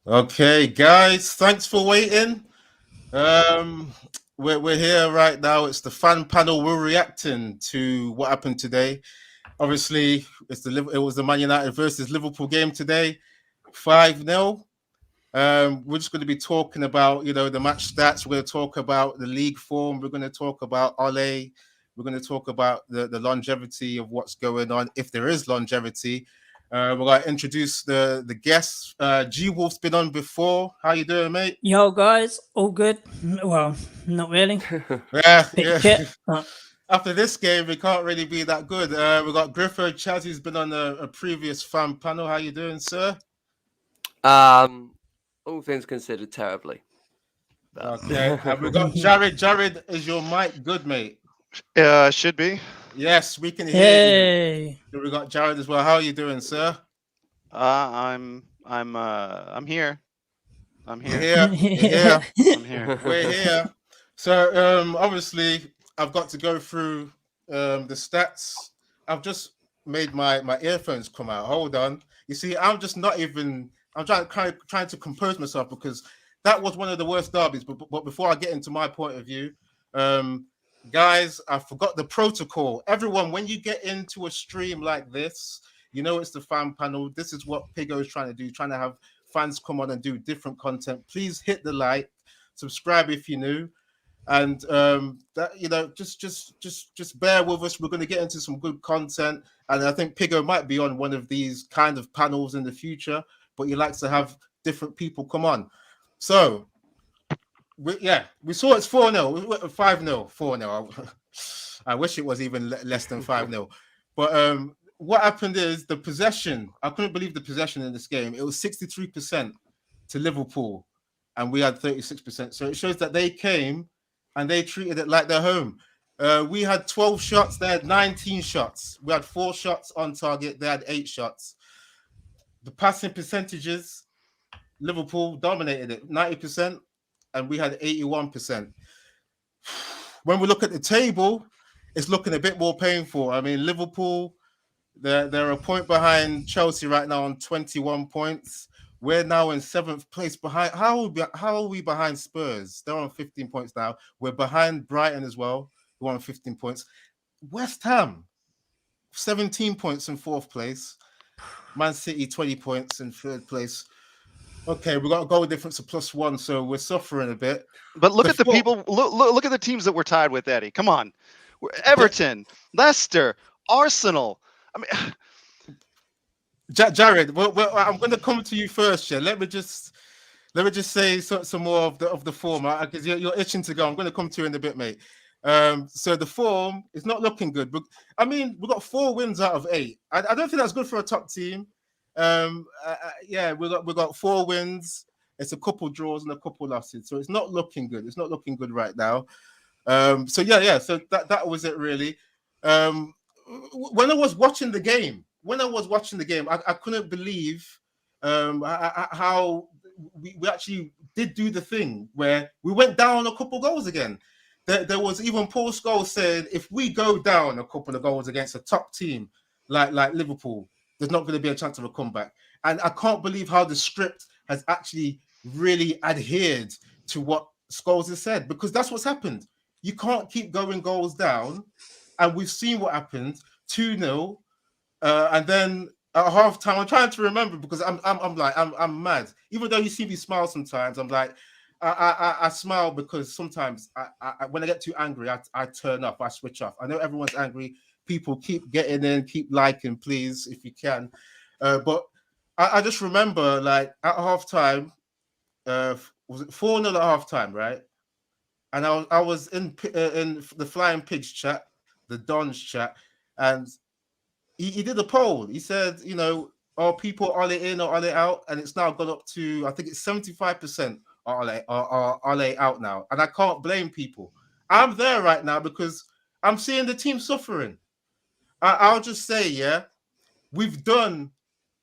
Okay, guys, thanks for waiting. Um, we're here right now. It's the fan panel. We're reacting to what happened today. Obviously, it was the Man United versus Liverpool game today, 5-0. We're just going to be talking about the match stats. We're going to talk about the league form. We're going to talk about Ole. We're going to talk about the longevity of what's going on, if there is longevity. We're going to introduce the guests. G Wolf's been on before. How you doing, mate? Yo, guys, all good? Well, not really. Yeah, Bit yeah. shit. After this game, we can't really be that good. We got Griffo Chaz, who's been on a previous fan panel. How you doing, sir? Um, all things considered, terribly. Okay, and we got Jared. Jared, is your mic good, mate? Should be. Yes, we can hear you. Hey. We got Jared as well. How are you doing, sir? I'm here. I'm You're here. here. You're here. I'm here. We're here. So obviously I've got to go through the stats. I've just made my earphones come out. Hold on. You see, I'm just not even. I'm trying to compose myself because that was one of the worst derbies. But before I get into my point of view, guys, I forgot the protocol. Everyone, when you get into a stream like this, you know it's the fan panel. This is what Pigo is trying to do, trying to have fans come on and do different content. Please hit the like, subscribe if you're new, and that just bear with us. We're going to get into some good content, and I think Pigo might be on one of these kind of panels in the future, but he likes to have different people come on. So we saw it's 4-0, 5-0, 4-0. I wish it was even less than 5-0. But what happened is the possession. I couldn't believe the possession in this game. It was 63% to Liverpool, and we had 36%. So it shows that they came and they treated it like their home. We had 12 shots. They had 19 shots. We had 4 shots on target. They had 8 shots. The passing percentages, Liverpool dominated it, 90%, and we had 81%. When we look at the table, it's looking a bit more painful. I mean, Liverpool, they're a point behind Chelsea right now on 21 points. We're now in 7th place behind. How are we behind Spurs? They're on 15 points now. We're behind Brighton as well, who are on 15 points. West Ham, 17 points in 4th place. Man City, 20 points in 3rd place. Okay, we got a goal difference of +1, so we're suffering a bit. But look at the people. Look at the teams that we're tied with, Eddie. Come on, Everton, Leicester, Arsenal. I mean, Jared, I'm going to come to you first. Yeah, let me just say some more of the form because you're itching to go. I'm going to come to you in a bit, mate. So the form is not looking good. But I mean, we got 4 wins out of 8. I don't think that's good for a top team. Yeah, we got 4 wins. It's a couple draws and a couple losses, so it's not looking good. It's not looking good right now. So yeah. So that was it really. When I was watching the game, I couldn't believe how we actually did do the thing where we went down a couple goals again. There was even Paul Scholes said if we go down a couple of goals against a top team like Liverpool, there's not going to be a chance of a comeback. And I can't believe how the script has actually really adhered to what Scholes has said, because that's what's happened. You can't keep going goals down, and we've seen what happened. 2-0, and then at half time, I'm trying to remember because I'm mad. Even though you see me smile sometimes, I'm like, I smile because sometimes when I get too angry, I turn off, I switch off. I know everyone's angry. People keep getting in, keep liking, please, if you can. But I just remember, like, at halftime, was it 4-0 at halftime, right? And I was in the Flying Pigs chat, the Dons chat, and he did a poll. He said, are people Ole in or Ole out? And it's now gone up to, I think it's 75% are Ole out now. And I can't blame people. I'm there right now because I'm seeing the team suffering. I'll just say, yeah, we've done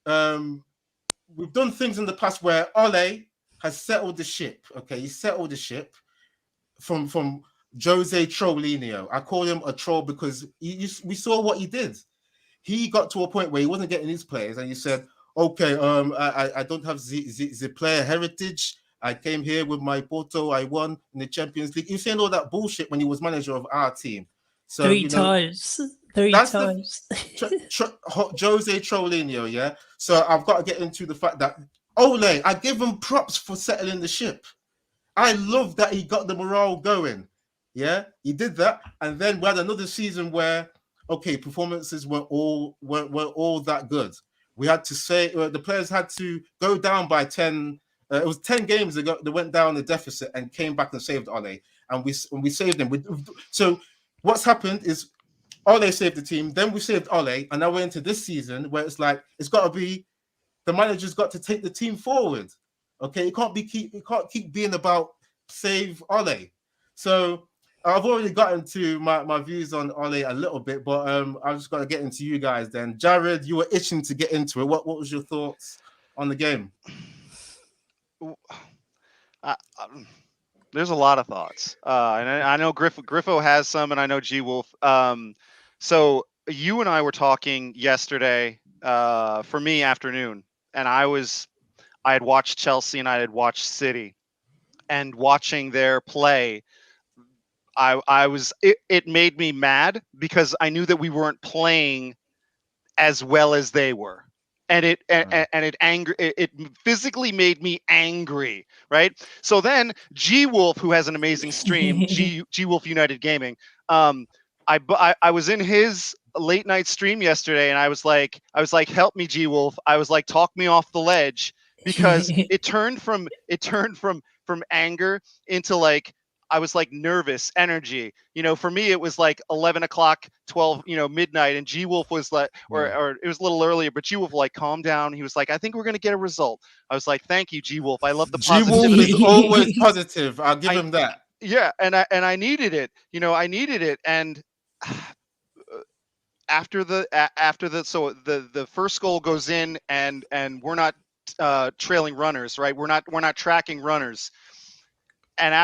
things in the past where Ole has settled the ship. Okay, he settled the ship from Jose Trollinio. I call him a troll because we saw what he did. He got to a point where he wasn't getting his players, and he said, okay, I don't have the player heritage. I came here with my Porto. I won in the Champions League. He's saying all that bullshit when he was manager of our team. So, Three times. Three that's times. Jose Trollinho, yeah? So I've got to get into the fact that Ole, I give him props for settling the ship. I love that he got the morale going. Yeah, he did that. And then we had another season where, okay, performances weren't all that good. We had to say the players had to go down by 10. It was 10 games ago. They went down the deficit and came back and saved Ole. And we saved them. So what's happened is Ole saved the team. Then we saved Ole. And now we're into this season where it's like, it's got to be, the manager's got to take the team forward. Okay, it can't keep being about save Ole. So I've already gotten to my views on Ole a little bit, but I've just got to get into you guys then. Jared, you were itching to get into it. What was your thoughts on the game? There's a lot of thoughts, and I know Griffo has some, and I know G Wolf. So you and I were talking yesterday, for me afternoon, and I had watched Chelsea and I had watched City, and watching their play, it made me mad because I knew that we weren't playing as well as they were. And it physically made me angry, right? So then G Wolf, who has an amazing stream, G Wolf United Gaming, I was in his late night stream yesterday, and I was like, help me, G Wolf. I was like, talk me off the ledge, because it turned from anger into like, I was like nervous energy. For me, it was like 11 o'clock, 12, midnight. And G Wolf was like, or it was a little earlier, but G Wolf like, calm down. He was like, I think we're going to get a result. I was like, thank you, G Wolf. I love the positivity. G Wolf is always positive. I'll give him that. Yeah. And I needed it, I needed it. And after the first goal goes in, and we're not trailing runners, right? We're not tracking runners. And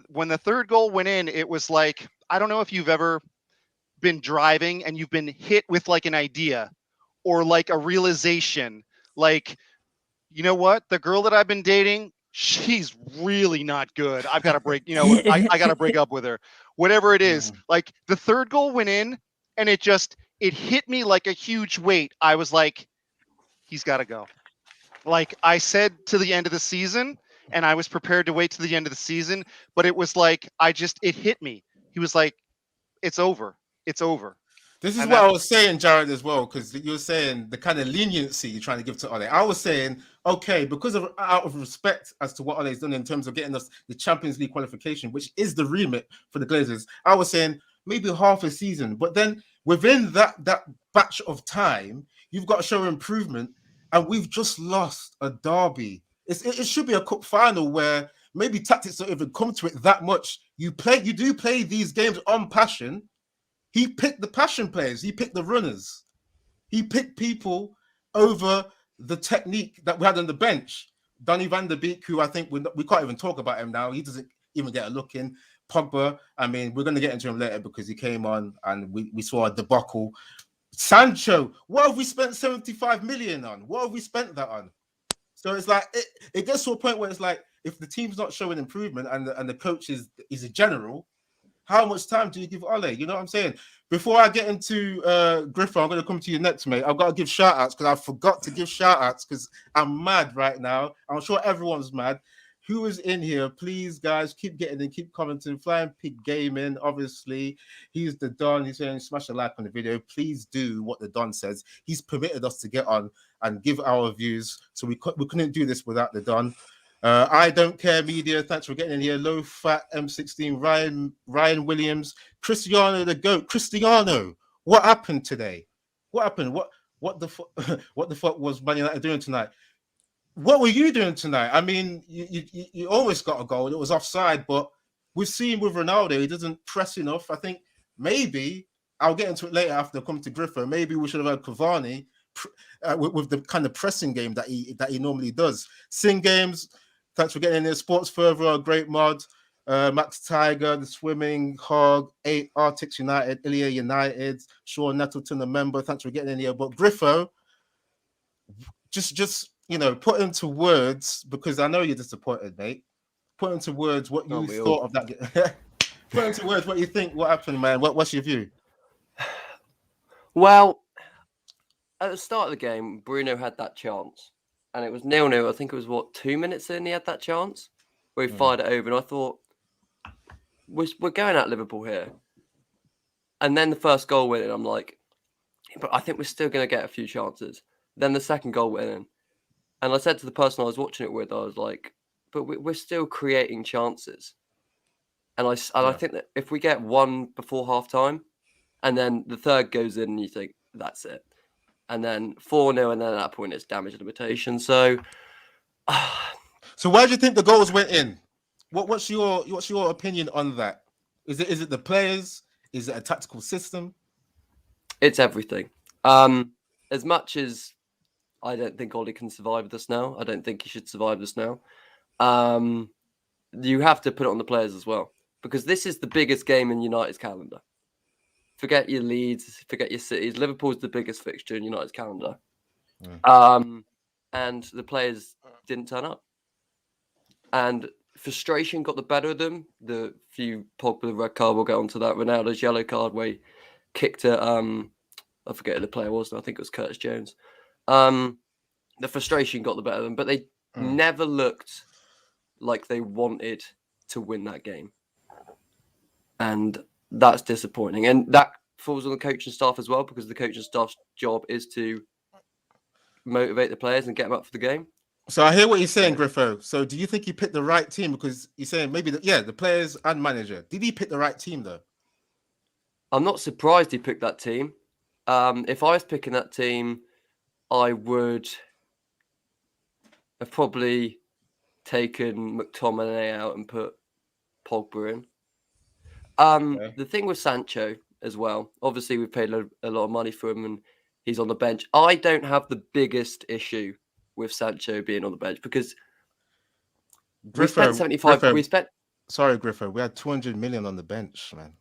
when the third goal went in, it was like, I don't know if you've ever been driving and you've been hit with like an idea or like a realization, like, you know what? The girl that I've been dating, she's really not good. I've got to break, I got to break up with her. Whatever it is, like the third goal went in, and it hit me like a huge weight. I was like, he's got to go. Like I said, to the end of the season. And I was prepared to wait to the end of the season, but it was like, it hit me. He was like, it's over. It's over. This is what I was saying, Jared, as well, because you were saying the kind of leniency you're trying to give to Ole. I was saying, okay, out of respect as to what Ole's done in terms of getting us the Champions League qualification, which is the remit for the Glazers, I was saying maybe half a season. But then within that batch of time, you've got to show improvement. And we've just lost a derby. It should be a cup final where maybe tactics don't even come to it that much. You do play these games on passion. He picked the passion players. He picked the runners. He picked people over the technique that we had on the bench. Donny van der Beek, who I think we can't even talk about him now. He doesn't even get a look in. Pogba, I mean, we're going to get into him later because he came on and we saw a debacle. Sancho, what have we spent 75 million on? What have we spent that on? So it's like it gets to a point where it's like, if the team's not showing improvement and the coach is a general, how much time do you give Ole? You know what I'm saying? Before I get into Griffo, I'm going to come to you next, mate. I've got to give shout outs because I forgot to give shout outs because I'm mad right now. I'm sure everyone's mad. Who is in here? Please, guys, keep getting in, keep commenting. Flying Pig Gaming, obviously. He's the Don. He's saying smash a like on the video. Please do what the Don says. He's permitted us to get on and give our views. So we couldn't do this without the Don. I Don't Care Media, thanks for getting in here. Low Fat M16, Ryan Williams, Cristiano the GOAT. Cristiano, what happened today? What happened? What the fuck was Man United doing tonight? What were you doing tonight? I mean, you almost got a goal. It was offside, but we've seen with Ronaldo, he doesn't press enough. I think maybe, I'll get into it later after I come to Griffo, maybe we should have had Cavani with the kind of pressing game that he normally does. Sing Games, thanks for getting in there. Sports Further, a great mod. Max Tiger, The Swimming, Hog, 8, Arctics United, Ilya United, Sean Nettleton, a member. Thanks for getting in here. But Griffo, just put into words, because I know you're disappointed, mate. Put into words what you thought of that. Put into words what you think. What happened, man? What's your view? Well, at the start of the game, Bruno had that chance, and it was 0-0. I think it was 2 minutes in he had that chance where he fired it over, and I thought we're going at Liverpool here. And then the first goal went in. I'm like, but I think we're still going to get a few chances. Then the second goal went in, and I said to the person I was watching it with, I was like, but we're still creating chances. And I think that if we get one before half time, and then the third goes in, and you think that's it, and then 4-0, and then at that point it's damage limitation. So, so why do you think the goals went in? What's your opinion on that? Is it the players? Is it a tactical system? It's everything. As much as I don't think Ollie can survive this now, I don't think he should survive this now. You have to put it on the players as well, because this is the biggest game in United's calendar. Forget your Leeds, forget your Cities. Liverpool's the biggest fixture in United's calendar. And the players didn't turn up. And frustration got the better of them. The few Pogba red card, we'll get onto that. Ronaldo's yellow card where he kicked it. I forget who the player was. I think it was Curtis Jones. The frustration got the better of them, but they never looked like they wanted to win that game. And that's disappointing. And that falls on the coaching staff as well, because the coaching staff's job is to motivate the players and get them up for the game. So I hear what you're saying, Griffo. So do you think he picked the right team? Because you're saying maybe the players and manager. Did he pick the right team though? I'm not surprised he picked that team. If I was picking that team, I would have probably taken McTominay out and put Pogba in. The thing with Sancho as well, obviously we've paid a lot of money for him and he's on the bench. I don't have the biggest issue with Sancho being on the bench, because we spent 75. Sorry, Griffo. We had 200 million on the bench, man.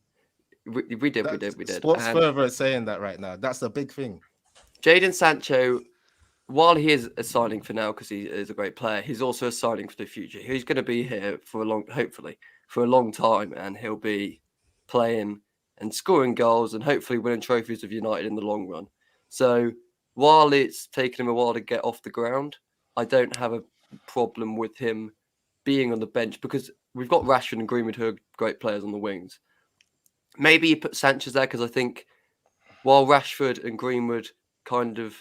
We did. Sports Fervor is saying that right now. That's a big thing. Jadon Sancho, while he is a signing for now because he is a great player, he's also a signing for the future. He's going to be here hopefully for a long time, and he'll be playing and scoring goals and hopefully winning trophies with United in the long run. So while it's taken him a while to get off the ground, I don't have a problem with him being on the bench, because we've got Rashford and Greenwood who are great players on the wings. Maybe you put Sanchez there, because I think while Rashford and Greenwood kind of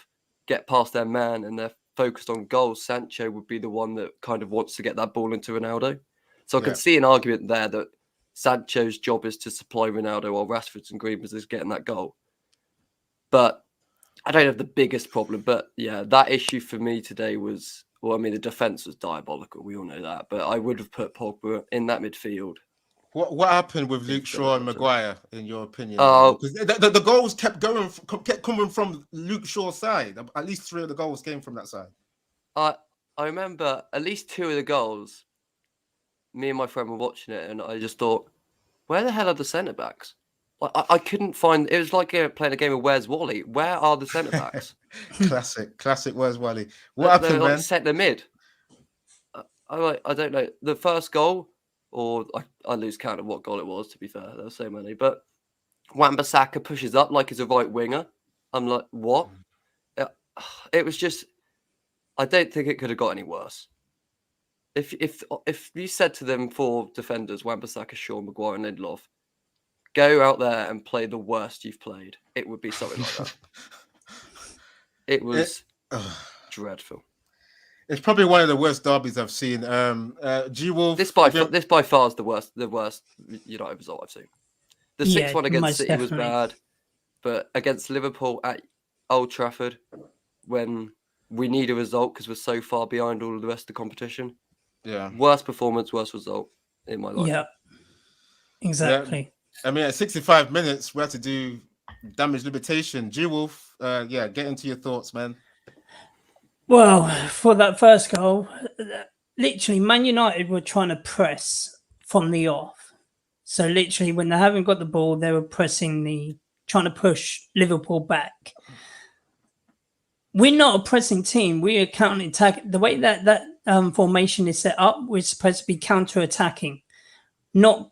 get past their man and they're focused on goals, Sancho would be the one that kind of wants to get that ball into Ronaldo. So I can see an argument there that Sancho's job is to supply Ronaldo while Rashford's and Greenwood's is getting that goal. But I don't have the biggest problem. But yeah, that issue for me today was, the defence was diabolical. We all know that. But I would have put Pogba in that midfield. What happened with Luke Shaw and Maguire, in your opinion? Because the goals kept coming from Luke Shaw's side. At least 3 of the goals came from that side. I remember at least 2 of the goals. Me and my friend were watching it, and I just thought, where the hell are the centre backs? I couldn't find. It was like playing a game of Where's Wally. Where are the centre backs? classic. Where's Wally? What happened, man? Centre mid. I don't know. The first goal. Or I lose count of what goal it was, to be fair. There were so many. But Wan-Bissaka pushes up like he's a right winger. I'm like, what? It was just... I don't think it could have got any worse. If you said to them 4 defenders, Wan-Bissaka, Shaw, Maguire and Lindelof, go out there and play the worst you've played, it would be something like that. It was dreadful. It's probably one of the worst derbies I've seen. G-Wolf. This by far is the worst United result I've seen. The 6-1 against City was bad, but against Liverpool at Old Trafford, when we need a result because we're so far behind all of the rest of the competition. Yeah. Worst performance, worst result in my life. Yeah. Exactly. Yeah. I mean, at 65 minutes, we had to do damage limitation. G-Wolf, get into your thoughts, man. Well, for that first goal, literally, Man United were trying to press from the off. So literally, when they haven't got the ball, they were trying to push Liverpool back. we're not a pressing team. We're a counter-attack. The way that formation is set up, we're supposed to be counter-attacking, not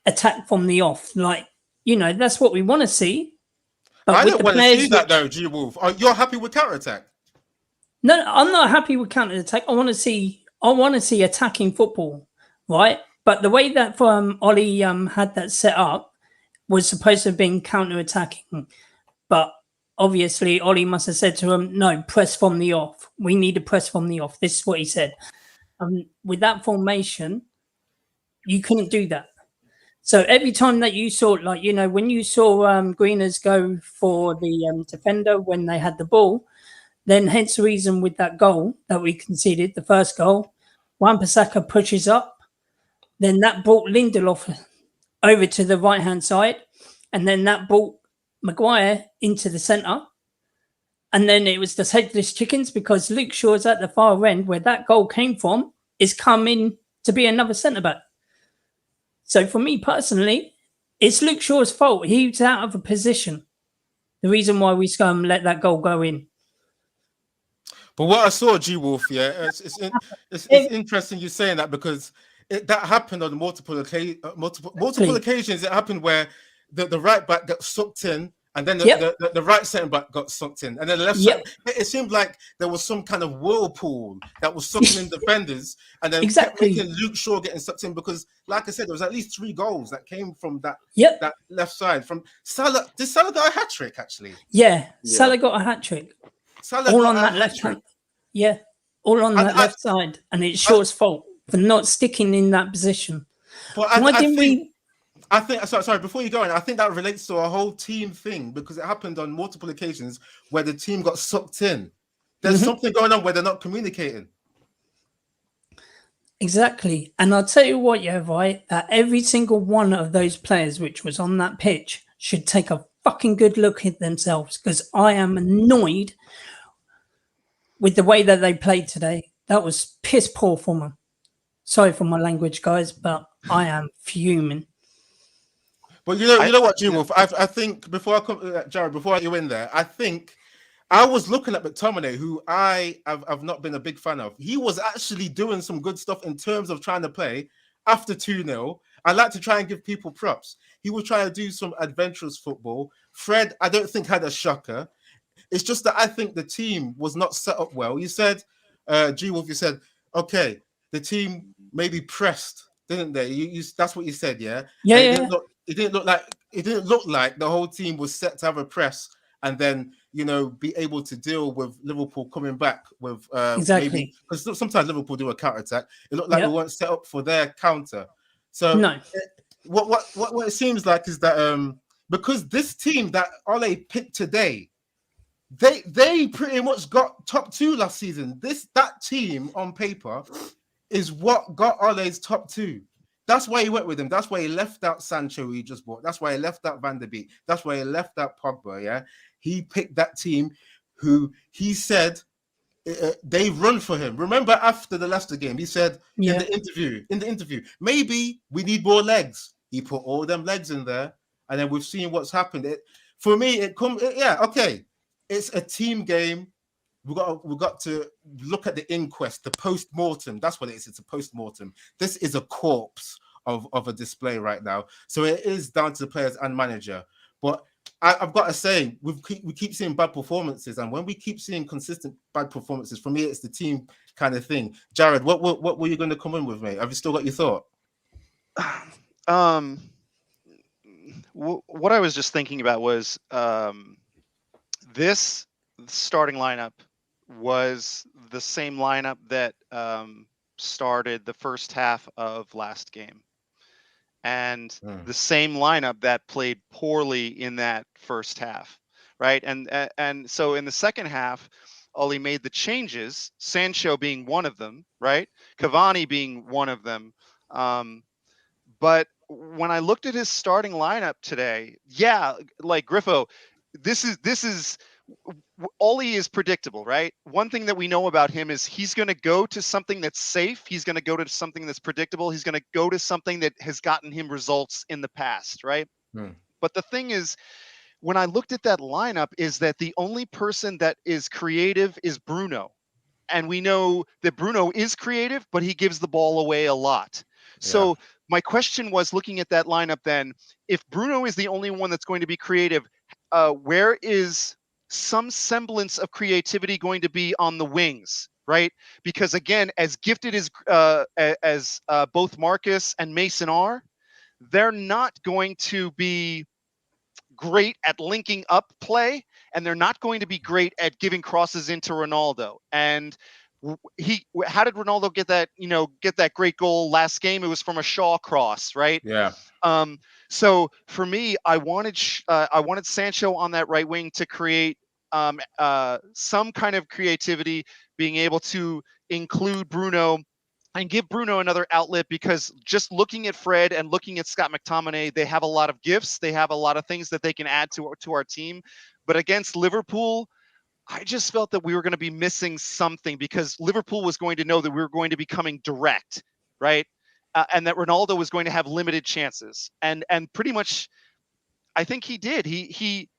attack from the off. Like, that's what we want to see. But I with don't the want to players see that though, G Wolf. You're happy with counter attack? No, I'm not happy with counter-attack. I want to see attacking football, right? But the way that Ollie had that set up was supposed to have been counter-attacking. But obviously, Ollie must have said to him, no, press from the off. We need to press from the off. This is what he said. With that formation, you couldn't do that. So every time that you saw, when you saw Greeners go for the defender when they had the ball, then hence the reason with that goal that we conceded, the first goal, Wan-Bissaka pushes up, then that brought Lindelof over to the right-hand side, and then that brought Maguire into the centre. And then it was the headless chickens because Luke Shaw's at the far end where that goal came from is coming to be another centre-back. So for me personally, it's Luke Shaw's fault. He was out of a position. The reason why we let that goal go in. But what I saw, G Wolf, it's interesting you saying that because that happened on multiple occasions. It happened where the right back got sucked in, and then the right centre back got sucked in, and then the left side. It seemed like there was some kind of whirlpool that was sucking in defenders, and then kept making Luke Shaw getting sucked in because, like I said, there was at least 3 goals that came from that left side from Salah. Did Salah got a hat trick actually? Yeah, Salah got a hat trick. All on that left hand. Yeah, all on that left side. And it's Shaw's fault for not sticking in that position. But I think, sorry, before you go in, I think that relates to a whole team thing because it happened on multiple occasions where the team got sucked in. There's something going on where they're not communicating. Exactly. And I'll tell you what, that every single one of those players which was on that pitch should take a fucking good look at themselves because I am annoyed with the way that they played today. That was piss poor for them. Sorry for my language, guys, but I am fuming. But you know what, G Wolf? I think before I come, Jared, before you in there, I think I was looking at McTominay, who I've not been a big fan of. He was actually doing some good stuff in terms of trying to play after 2-0. I like to try and give people props. He was trying to do some adventurous football. Fred, I don't think had a shocker. It's just that I think the team was not set up well. You said, G Wolf, you said, okay, the team maybe pressed, didn't they? You that's what you said, yeah. Yeah. It didn't look like the whole team was set to have a press and then be able to deal with Liverpool coming back with exactly because sometimes Liverpool do a counter attack. It looked like they weren't set up for their counter. So no. What it seems like is that because this team that Ole picked today, they pretty much got top 2 last season. That team on paper is what got Ole's top 2. That's why he went with him. That's why he left out Sancho, who he just bought. That's why he left out Van der Beek. That's why he left out Pogba. Yeah, he picked that team who he said they run for him. Remember after the Leicester game, he said in the interview, maybe we need more legs. He put all them legs in there, and then we've seen what's happened. It's a team game. We got to look at the inquest, the post-mortem. That's what it is. It's a post-mortem. This is a corpse of a display right now. So it is down to the players and manager. But I've got to say, we keep seeing bad performances, and when we keep seeing consistent bad performances, for me, it's the team kind of thing. Jared, what were you going to come in with, mate? Have you still got your thought? What I was just thinking about was this starting lineup was the same lineup that started the first half of last game. And the same lineup that played poorly in that first half, right? And so in the second half, Ole made the changes, Sancho being one of them, right? Cavani being one of them. But when I looked at his starting lineup today, like Griffo, this is Ole is predictable, right? One thing that we know about him is he's going to go to something that's safe. He's going to go to something that's predictable. He's going to go to something that has gotten him results in the past, right? But the thing is, when I looked at that lineup is that the only person that is creative is Bruno. And we know that Bruno is creative, but he gives the ball away a lot. So my question was, looking at that lineup then, if Bruno is the only one that's going to be creative, where is some semblance of creativity going to be on the wings, right? Because again, as gifted as both Marcus and Mason are, they're not going to be great at linking up play, and they're not going to be great at giving crosses into Ronaldo. And how did Ronaldo get that great goal last game? It was from a Shaw cross, right? Yeah. So for me, I wanted Sancho on that right wing to create some kind of creativity, being able to include Bruno and give Bruno another outlet, because just looking at Fred and looking at Scott McTominay, they have a lot of gifts. They have a lot of things that they can add to our team. But against Liverpool, I just felt that we were going to be missing something, because Liverpool was going to know that we were going to be coming direct, right? And that Ronaldo was going to have limited chances. And pretty much, I think he did. He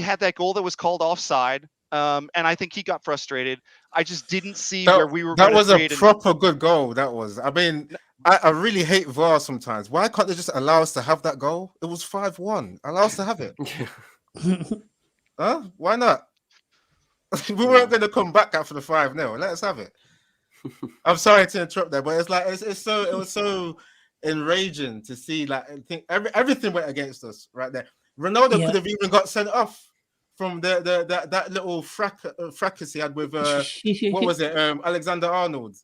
had that goal that was called offside. And I think he got frustrated. I just didn't see where we were going to create. That was a proper good goal. That was. I mean, I really hate VAR sometimes. Why can't they just allow us to have that goal? It was 5-1. Allow us to have it. Huh? Why not? We weren't going to come back after the 5-0. Let us have it. I'm sorry to interrupt there, but it's like it was so enraging to see, like, I think everything went against us right there. Ronaldo could have even got sent off from that little fracas he had with what was it, Alexander Arnold.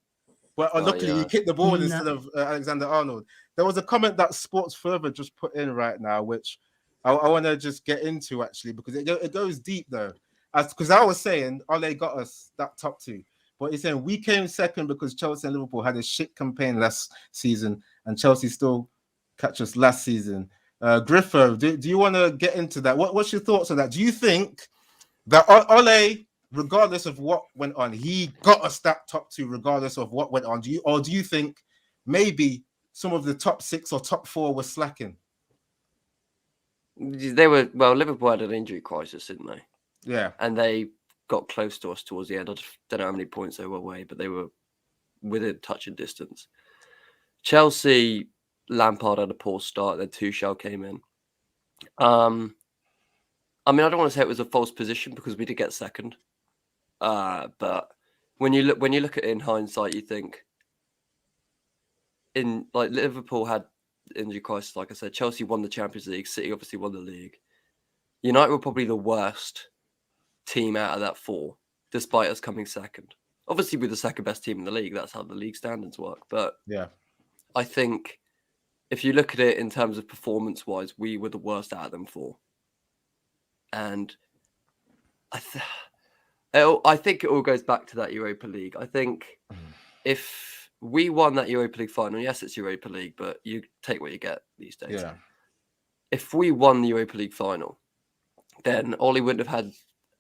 But luckily he kicked the ball instead of Alexander Arnold. There was a comment that Sports Further just put in right now, which I want to just get into actually, because it goes deep though. Because I was saying Ole got us that top two, but he's saying we came second because Chelsea and Liverpool had a shit campaign last season, and Chelsea still catch us last season. Griffo, do you want to get into that? What's your thoughts on that? Do you think that Ole, regardless of what went on, he got us that top two regardless of what went on? Do you think maybe some of the top 6 or top 4 were slacking? Liverpool had an injury crisis, didn't they? Yeah. And they got close to us towards the end. I don't know how many points they were away, but they were within touching distance. Chelsea, Lampard had a poor start, then Tuchel came in. I mean, I don't want to say it was a false position because we did get second. But when you look at it in hindsight, you think Liverpool had injury crisis, like I said. Chelsea won the Champions League. City obviously won the league. United were probably the worst team out of that 4, despite us coming second. Obviously, we're the second best team in the league. That's how the league standards work. But yeah, I think if you look at it in terms of performance-wise, we were the worst out of them 4. And I think it all goes back to that Europa League. I think if we won that Europa League final, yes, it's Europa League, but you take what you get these days. Yeah. If we won the Europa League final, then Ole wouldn't have had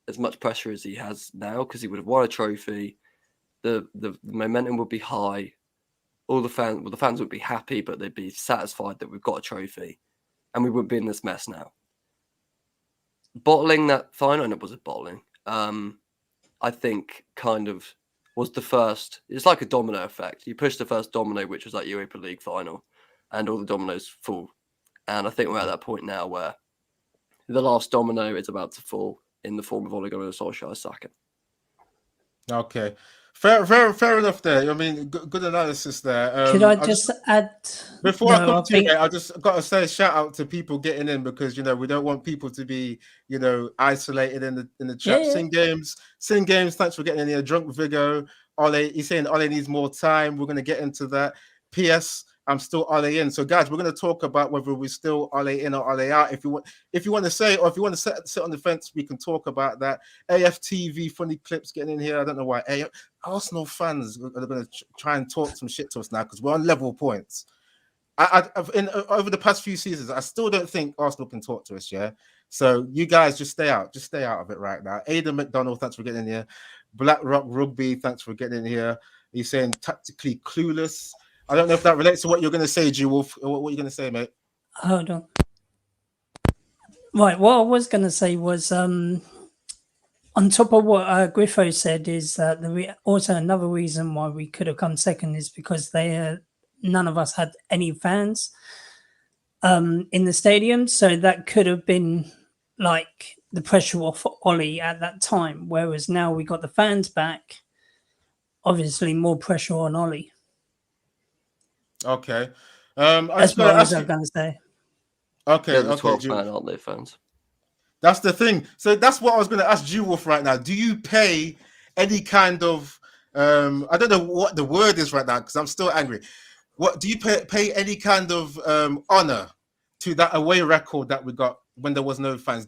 as much pressure as he has now, because he would have won a trophy. The momentum would be high. All the fans would be happy, but they'd be satisfied that we've got a trophy, and we wouldn't be in this mess now. Bottling that final, and it was a bottling. I think kind of was the first. It's like a domino effect. You push the first domino, which was that Europa League final, and all the dominoes fall. And I think we're at that point now where the last domino is about to fall in the form of Ole Gunnar Solskjaer sacking. Okay. Fair enough there. I mean, good analysis there. Could I just add? Before I come to it, I just got to say a shout out to people getting in, because we don't want people to be isolated in the chat. Yeah. Sing games. Thanks for getting in here. Drunk Vigo. Ole, he's saying Ole needs more time. We're going to get into that. P.S. I'm still Ole in. So guys, we're going to talk about whether we're still Ole in or Ole out. If you want to say, or if you want to sit on the fence, we can talk about that. AFTV funny clips getting in here. I don't know why. Arsenal fans are going to try and talk some shit to us now because we're on level points. Over the past few seasons, I still don't think Arsenal can talk to us. Yeah. So you guys just stay out of it right now. Aidan McDonald, thanks for getting in here. Black Rock Rugby, thanks for getting in here. He's saying tactically clueless. I don't know if that relates to what you're going to say, G Wolf, or what you're going to say, mate. Hold on. Right. What I was going to say was, on top of what Griffo said, is that also another reason why we could have come second is because none of us had any fans in the stadium, so that could have been like the pressure off Ollie at that time. Whereas now we got the fans back, obviously more pressure on Ollie. Okay. I was That's going what to I was ask you. going to say. Okay, They're the okay, 12th Ju- man, aren't they, fans? That's the thing. So that's what I was going to ask you, Wolf, right now. Do you pay any kind of I don't know what the word is right now because I'm still angry. What do you pay any kind of honor to that away record that we got when there was no fans?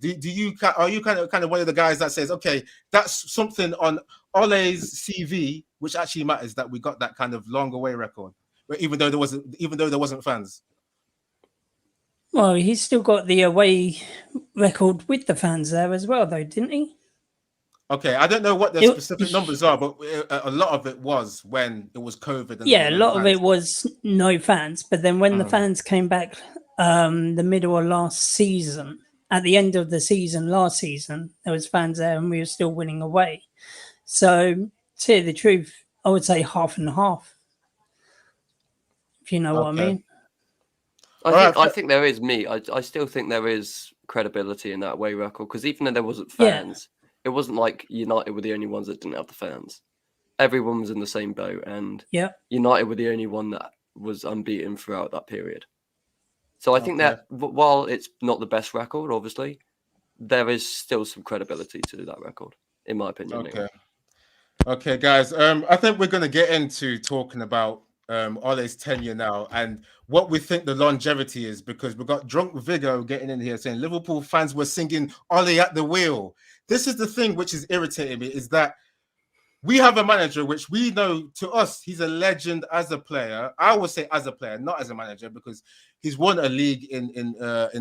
Are you kind of one of the guys that says, okay, that's something on Ole's CV which actually matters that we got that kind of long away record, but even though there wasn't fans. Well, he's still got the away record with the fans there as well, though, didn't he? Okay, I don't know what the It- specific numbers are, but a lot of it was when it was COVID and there yeah, was a no lot of it fans. was no fans. But then when the Mm. fans came back the middle of last season, at the end of the season, last season, there was fans there and we were still winning away. So, to tell you the truth, I would say half and half, if you know what I Okay. mean. I think there is I still think there is credibility in that away record because even though there wasn't fans, it wasn't like United were the only ones that didn't have the fans. Everyone was in the same boat, and Yeah. United were the only one that was unbeaten throughout that period. So I think that while it's not the best record, obviously, there is still some credibility to that record, in my opinion. Okay. Anyway. Okay, guys. I think we're going to get into talking about Ole's tenure now and what we think the longevity is, because we've got Drunk Vigo getting in here saying Liverpool fans were singing Ole at the wheel. This is the thing which is irritating me, is that we have a manager which we know, to us, he's a legend as a player. I would say as a player, not as a manager, because he's won a league in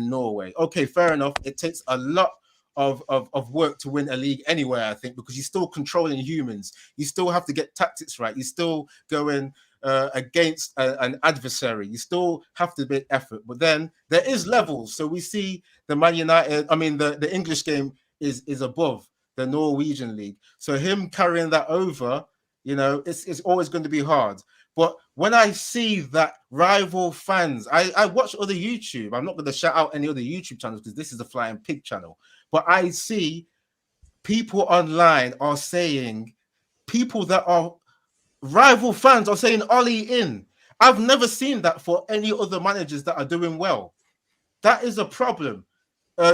Norway. Okay, fair enough. It takes a lot of work to win a league anywhere, I think, because you're still controlling humans. You still have to get tactics right. You still going against an adversary. You still have to make effort. But then there is levels. So we see the Man United, the English game is above the Norwegian league. So him carrying that over, it's always going to be hard. But when I see that rival fans, I watch other YouTube. I'm not going to shout out any other YouTube channels because this is the Flying Pig channel. But I see people online are saying, people that are rival fans are saying Ole in. I've never seen that for any other managers that are doing well. That is a problem.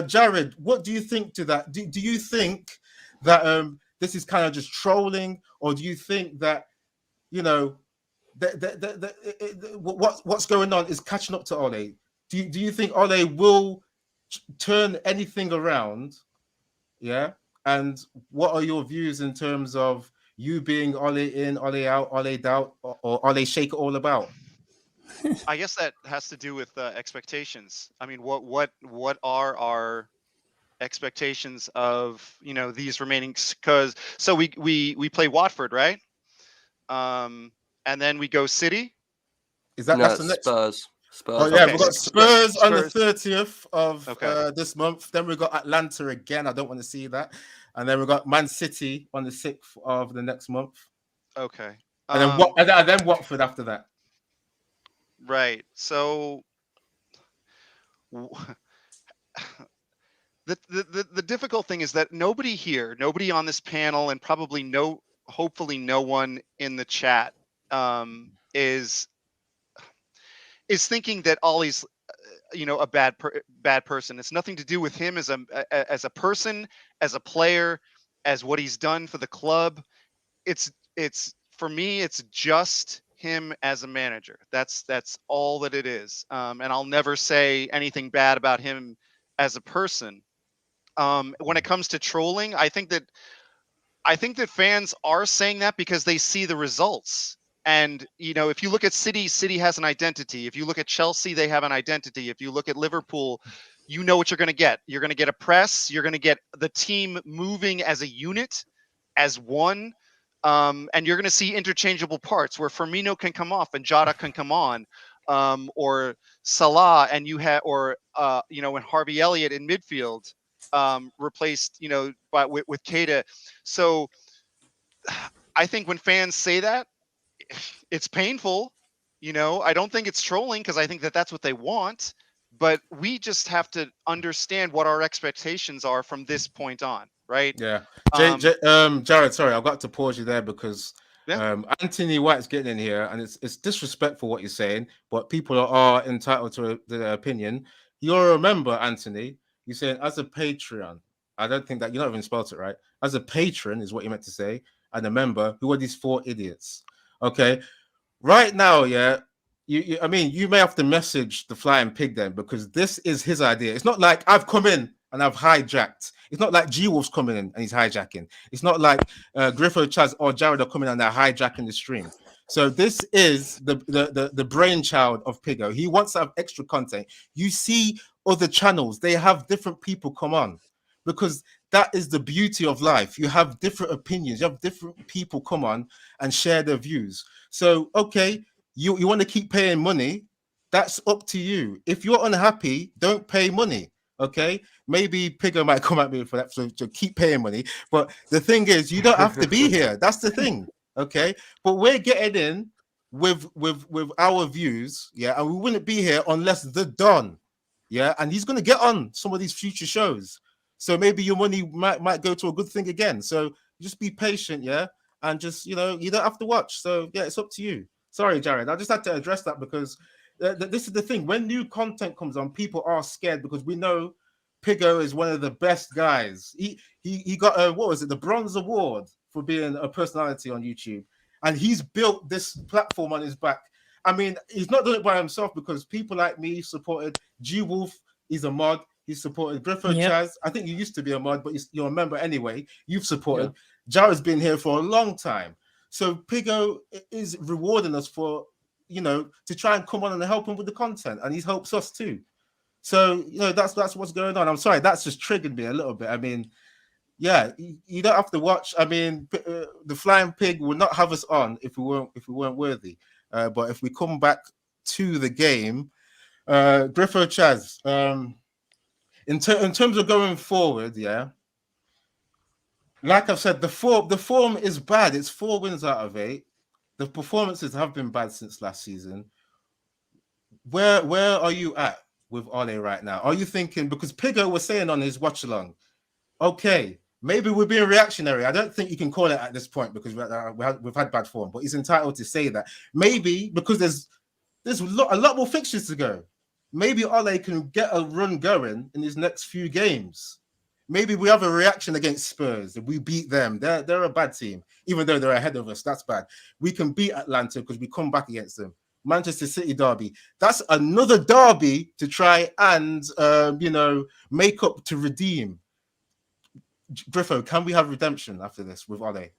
Jared, what do you think to that? Do you think that this is kind of just trolling, or do you think that what's going on is catching up to Ole? Do you think Ole will turn anything around? Yeah, and what are your views in terms of you being Ole in, Ole out, Ole doubt, or Ole shake it all about? I guess that has to do with expectations. I mean, what are our expectations of these remaining? Because we play Watford, right? And then we go City. That's the next Spurs? Oh yeah, Okay, we've got Spurs on the Spurs. 30th of this month. Then we've got Atlanta again. I don't want to see that. And then we've got Man City on the 6th of the next month. Okay. And then and then Watford after that. Right. So the difficult thing is that nobody on this panel, and probably hopefully no one in the chat is thinking that Ollie's a bad person. It's nothing to do with him as a person, as a player, as what he's done for the club. It's for me, it's just him as a manager. That's all that it is. And I'll never say anything bad about him as a person. When it comes to trolling, I think that fans are saying that because they see the results. And if you look at City has an identity. If you look at Chelsea, they have an identity. If you look at Liverpool, you know what you're going to get. You're going to get a press. You're going to get the team moving as a unit, as one. And you're going to see interchangeable parts where Firmino can come off and Jota can come on. or Salah, and you had, or when Harvey Elliott in midfield replaced, with Keita. So I think when fans say that, it's painful. I don't think it's trolling, because I think that that's what they want. But we just have to understand what our expectations are from this point on, right? Yeah. Um, Jared, sorry, I've got to pause you there because Yeah. Anthony White's getting in here, and it's disrespectful what you're saying, but people are entitled to their opinion. You'll remember, Anthony, you're saying as a Patreon. I don't think that you're not even spelled it right. As a patron is what you meant to say, and a member. Who are these 4 idiots? Okay. Right now, yeah. I mean, you may have to message the Flying Pig then, because this is his idea. It's not like I've come in and I've hijacked. It's not like G Wolf's coming in and he's hijacking. It's not like Griffo, Chaz, or Jared are coming in and they're hijacking the stream. So this is the brainchild of Pigo. He wants to have extra content. You see other channels, they have different people come on, because that is the beauty of life. You have different opinions. You have different people come on and share their views. So, okay, you want to keep paying money, that's up to you. If you're unhappy, don't pay money. Okay, maybe Pigo might come at me for that, so keep paying money. But the thing is, you don't have to be here. That's the thing. Okay, but we're getting in with our views, yeah, and we wouldn't be here unless the Don, yeah, and he's gonna get on some of these future shows. So maybe your money might go to a good thing again. So just be patient, yeah, and just you don't have to watch. So yeah, it's up to you. Sorry, Jared. I just had to address that because this is the thing. When new content comes on, people are scared because we know Pigo is one of the best guys. He got what was it, the Bronze Award for being a personality on YouTube, and he's built this platform on his back. I mean, he's not done it by himself, because people like me supported G Wolf. He's a mod. He supported Griffo Chaz. I think you used to be a mod, but you're a member anyway. You've supported. Jared's been here for a long time. So Pigo is rewarding us for, to try and come on and help him with the content, and he helps us too. So, that's what's going on. I'm sorry, that's just triggered me a little bit. I mean, yeah, you don't have to watch. I mean, the Flying Pig would not have us on if we weren't worthy. But if we come back to the game, Griffo Chaz, in terms of going forward, yeah. Like I've said, the form is bad. It's 4 wins out of 8. The performances have been bad since last season. Where are you at with Ole right now? Are you thinking, because Pigo was saying on his watch along, okay, maybe we're being reactionary. I don't think you can call it at this point, because we've had bad form, but he's entitled to say that. Maybe because there's a lot more fixtures to go. Maybe Ole can get a run going in his next few games. Maybe we have a reaction against Spurs. We beat them. They're a bad team, even though they're ahead of us. That's bad. We can beat Atlanta because we come back against them. Manchester City derby. That's another derby to try and make up, to redeem. Griffo, can we have redemption after this with Ole?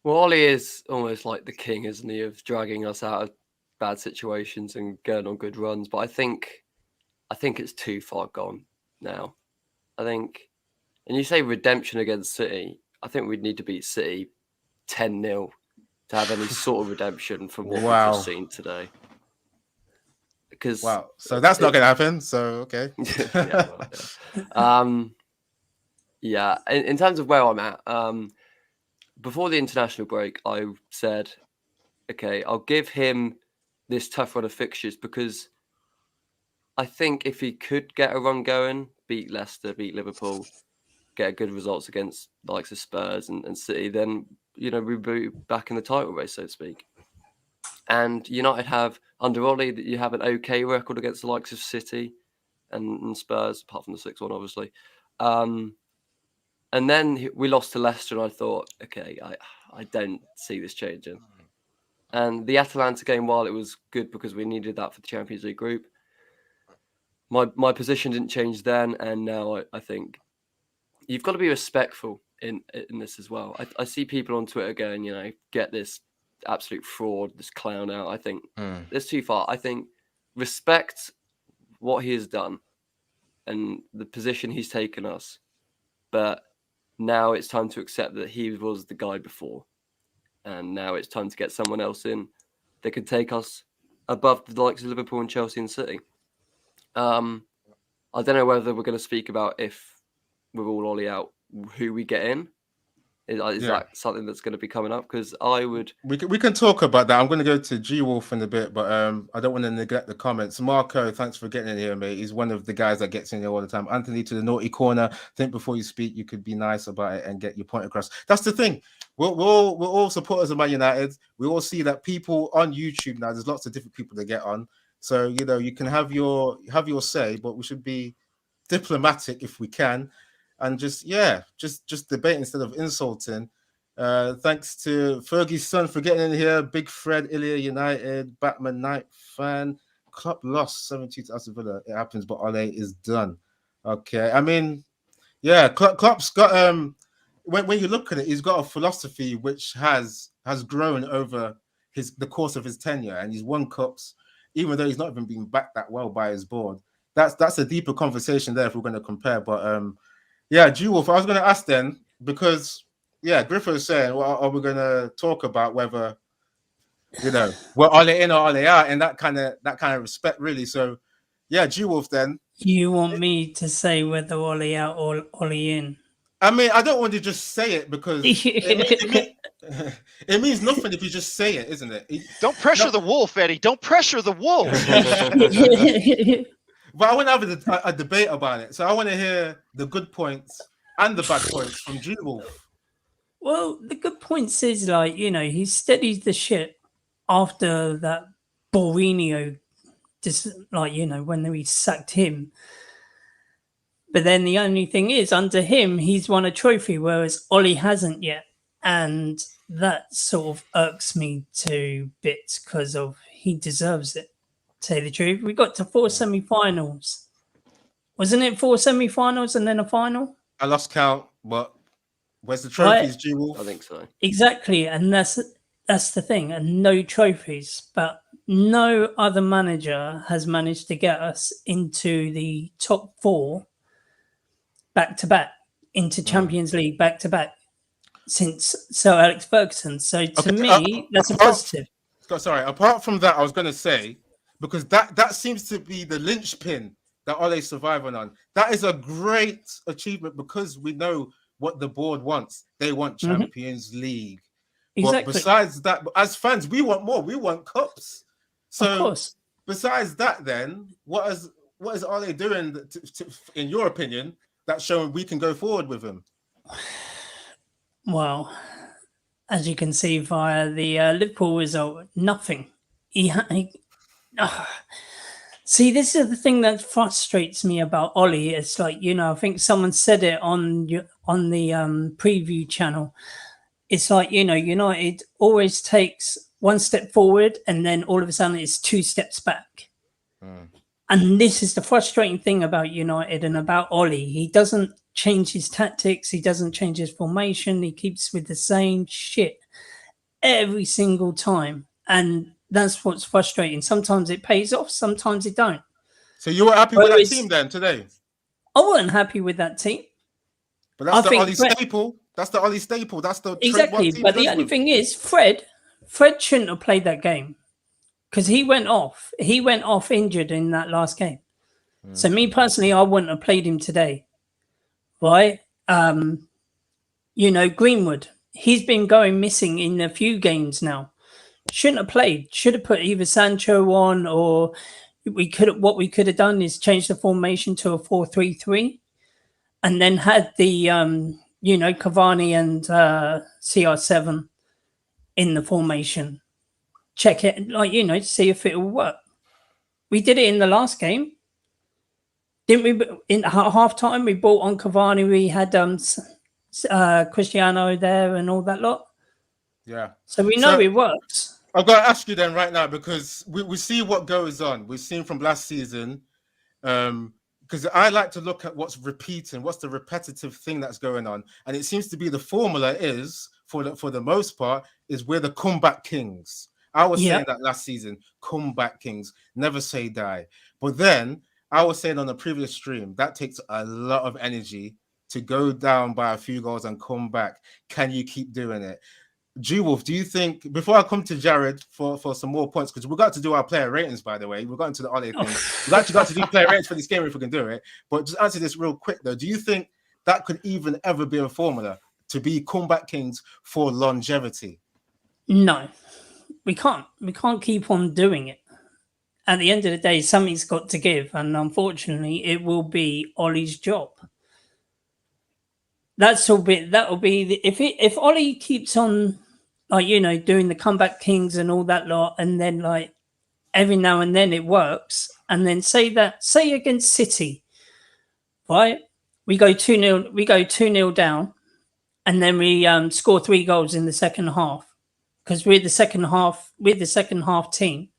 Well, Ole is almost like the king, isn't he, of dragging us out of bad situations and going on good runs. But I think it's too far gone now. I think, and you say redemption against City, I think we'd need to beat City 10-0 to have any sort of redemption from what we've just seen today. Because so that's not going to happen. So okay. Yeah. In terms of where I'm at, before the international break, I said, okay, I'll give him this tough run of fixtures, because I think if he could get a run going, beat Leicester, beat Liverpool, get good results against the likes of Spurs and City, then, we'd be back in the title race, so to speak. And United have, under Ole, you have an okay record against the likes of City and Spurs, apart from the 6-1, obviously. And then we lost to Leicester, and I thought, okay, I don't see this changing. And the Atalanta game, while it was good because we needed that for the Champions League group, my position didn't change then, and now I think you've got to be respectful in this as well. I see people on Twitter going, get this absolute fraud, this clown out. I think it's too far. I think respect what he has done and the position he's taken us, but now it's time to accept that he was the guy before, and now it's time to get someone else in that can take us above the likes of Liverpool and Chelsea and City. I don't know whether we're going to speak about if with all Ollie out, who we get in. Is that something that's going to be coming up? Because I would. We can talk about that. I'm going to go to G Wolf in a bit, but I don't want to neglect the comments. Marco, thanks for getting in here, mate. He's one of the guys that gets in here all the time. Anthony, to the naughty corner. Think before you speak, you could be nice about it and get your point across. That's the thing. We're all supporters of Man United. We all see that people on YouTube now. There's lots of different people to get on. So you can have your say, but we should be diplomatic if we can, and just debate instead of insulting. Thanks to Fergie's son for getting in here. Big Fred, Ilya United, Batman Knight fan. Klopp lost 7-2 to Aston Villa. It happens, but Ole is done. Okay, I mean, yeah, Klopp's got when you look at it, he's got a philosophy which has grown over the course of his tenure, and he's won cups, even though he's not even been backed that well by his board. That's a deeper conversation there if we're going to compare. But yeah, G-Wolf, I was going to ask then, because Griffith was saying, well, are we going to talk about whether we're Ole in or Ole out, and that kind of respect, really. So yeah, G-Wolf then. You want me to say whether Ole out or Ole in? I mean, I don't want to just say it because it means nothing if you just say it, isn't it? Don't pressure the wolf, Eddie. Don't pressure the wolf. But I want to have a debate about it. So I want to hear the good points and the bad points from G-Wolf. Well, the good points is he steadied the ship after that Mourinho, when we sacked him. But then the only thing is, under him, he's won a trophy, whereas Ollie hasn't yet. And that sort of irks me to bits because he deserves it, to tell you the truth. We got to 4 semi-finals. Wasn't it 4 semi-finals and then a final? I lost count, but where's the trophies, G-Wolf? I think so. Exactly, and that's the thing, and no trophies. But no other manager has managed to get us into the top 4 back-to-back, into Champions League back-to-back since Sir Alex Ferguson. So to me, that's a positive. Sorry, apart from that, I was going to say, because that seems to be the linchpin that Ole surviving on. That is a great achievement because we know what the board wants. They want Champions League. Exactly. But besides that, as fans, we want more. We want cups. So of course. Besides that, then, what is Ole doing, in your opinion, that's showing we can go forward with him? Well, as you can see via the Liverpool result, nothing. See, this is the thing that frustrates me about Ollie. It's I think someone said it on the preview channel. It's United always takes one step forward and then all of a sudden it's 2 steps back. And this is the frustrating thing about United and about Ollie. He doesn't change his tactics. He doesn't change his formation. He keeps with the same shit every single time. And that's what's frustrating. Sometimes it pays off. Sometimes it don't. So you were happy with that team then today? I wasn't happy with that team. But that's the Ollie staple. That's the Ollie staple. That's the exactly. But the only thing is, Fred shouldn't have played that game because he went off. He went off injured in that last game. So me personally, I wouldn't have played him today. Right? Greenwood. He's been going missing in a few games now. Shouldn't have played. Should have put either Sancho on, or what we could have done is change the formation to a 4-3-3, and then had the Cavani and CR7 in the formation. Check it, to see if it will work. We did it in the last game, didn't we? In half time, we brought on Cavani. We had Cristiano there and all that lot. Yeah. So we know it works. I've got to ask you then right now, because we see what goes on. We've seen from last season, because I like to look at what's repeating, what's the repetitive thing that's going on. And it seems to be the formula is, for the most part, is we're the comeback kings. I was saying that last season, comeback kings, never say die. But then I was saying on the previous stream, that takes a lot of energy to go down by a few goals and come back. Can you keep doing it? G-Wolf, do you think, before I come to Jared for some more points, because we've got to do our player ratings, by the way. We've got into the Ole thing. We've actually got to do player ratings for this game if we can do it. But just answer this real quick, though. Do you think that could even ever be a formula to be comeback kings for longevity? No, we can't. We can't keep on doing it. At the end of the day, something's got to give. And unfortunately, it will be Ollie's job. That'll be if Ollie keeps on, like, you know, doing the comeback kings and all that lot, and then like every now and then it works, and then say against City, right? We go 2-0 down, and then we score 3 goals in the second half because we're the second half team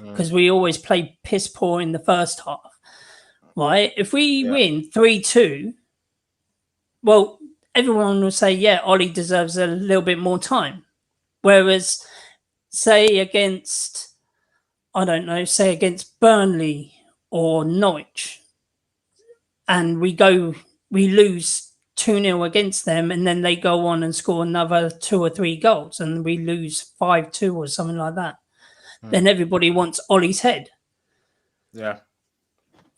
because we always play piss poor in the first half, right? If we win 3-2, well, everyone will say, yeah, Ollie deserves a little bit more time. Whereas, say against Burnley or Norwich, and we lose 2-0 against them, and then they go on and score another 2 or 3 goals, and we lose 5-2 or something like that. Then everybody wants Ollie's head. Yeah.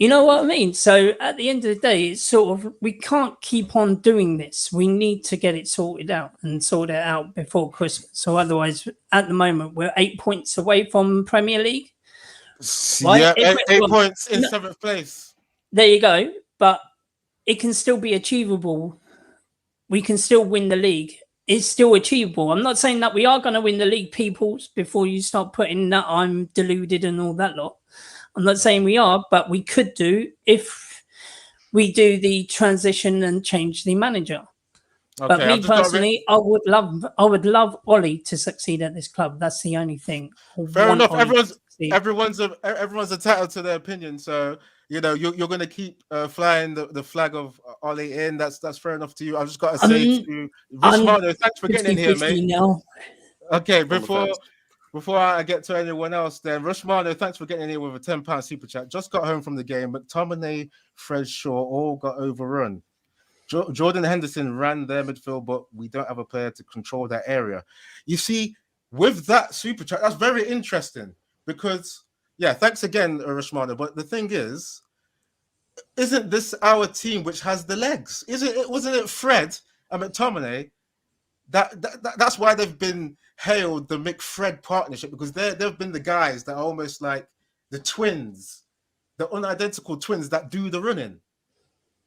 You know what I mean? So at the end of the day, it's sort of, we can't keep on doing this. We need to get it sorted out before Christmas. So otherwise, at the moment, we're 8 points away from Premier League. Right? Yeah, 8 points in 7th place. There you go. But it can still be achievable. We can still win the league. It's still achievable. I'm not saying that we are going to win the league, peoples, before you start putting that I'm deluded and all that lot. I'm not saying we are, but we could do if we do the transition and change the manager. Okay, but me personally, I would love Ollie to succeed at this club. That's the only thing. Fair enough. Everyone's entitled to their opinion. So you know you're going to keep flying the flag of Ollie in. That's fair enough to you. I've just got to say to Rashford, thanks for getting in here, mate. Now. Okay, Before I get to anyone else, then Rushmano, thanks for getting in here with a £10 super chat. Just got home from the game. McTominay, Fred Shaw all got overrun. Jordan Henderson ran their midfield, but we don't have a player to control that area. You see, with that super chat, that's very interesting because, yeah, thanks again, Rushmano. But the thing is, isn't this our team which has the legs? Wasn't it Fred and McTominay? That's why they've been hailed the McFred partnership, because they've been the guys that are almost like the twins, the unidentical twins that do the running.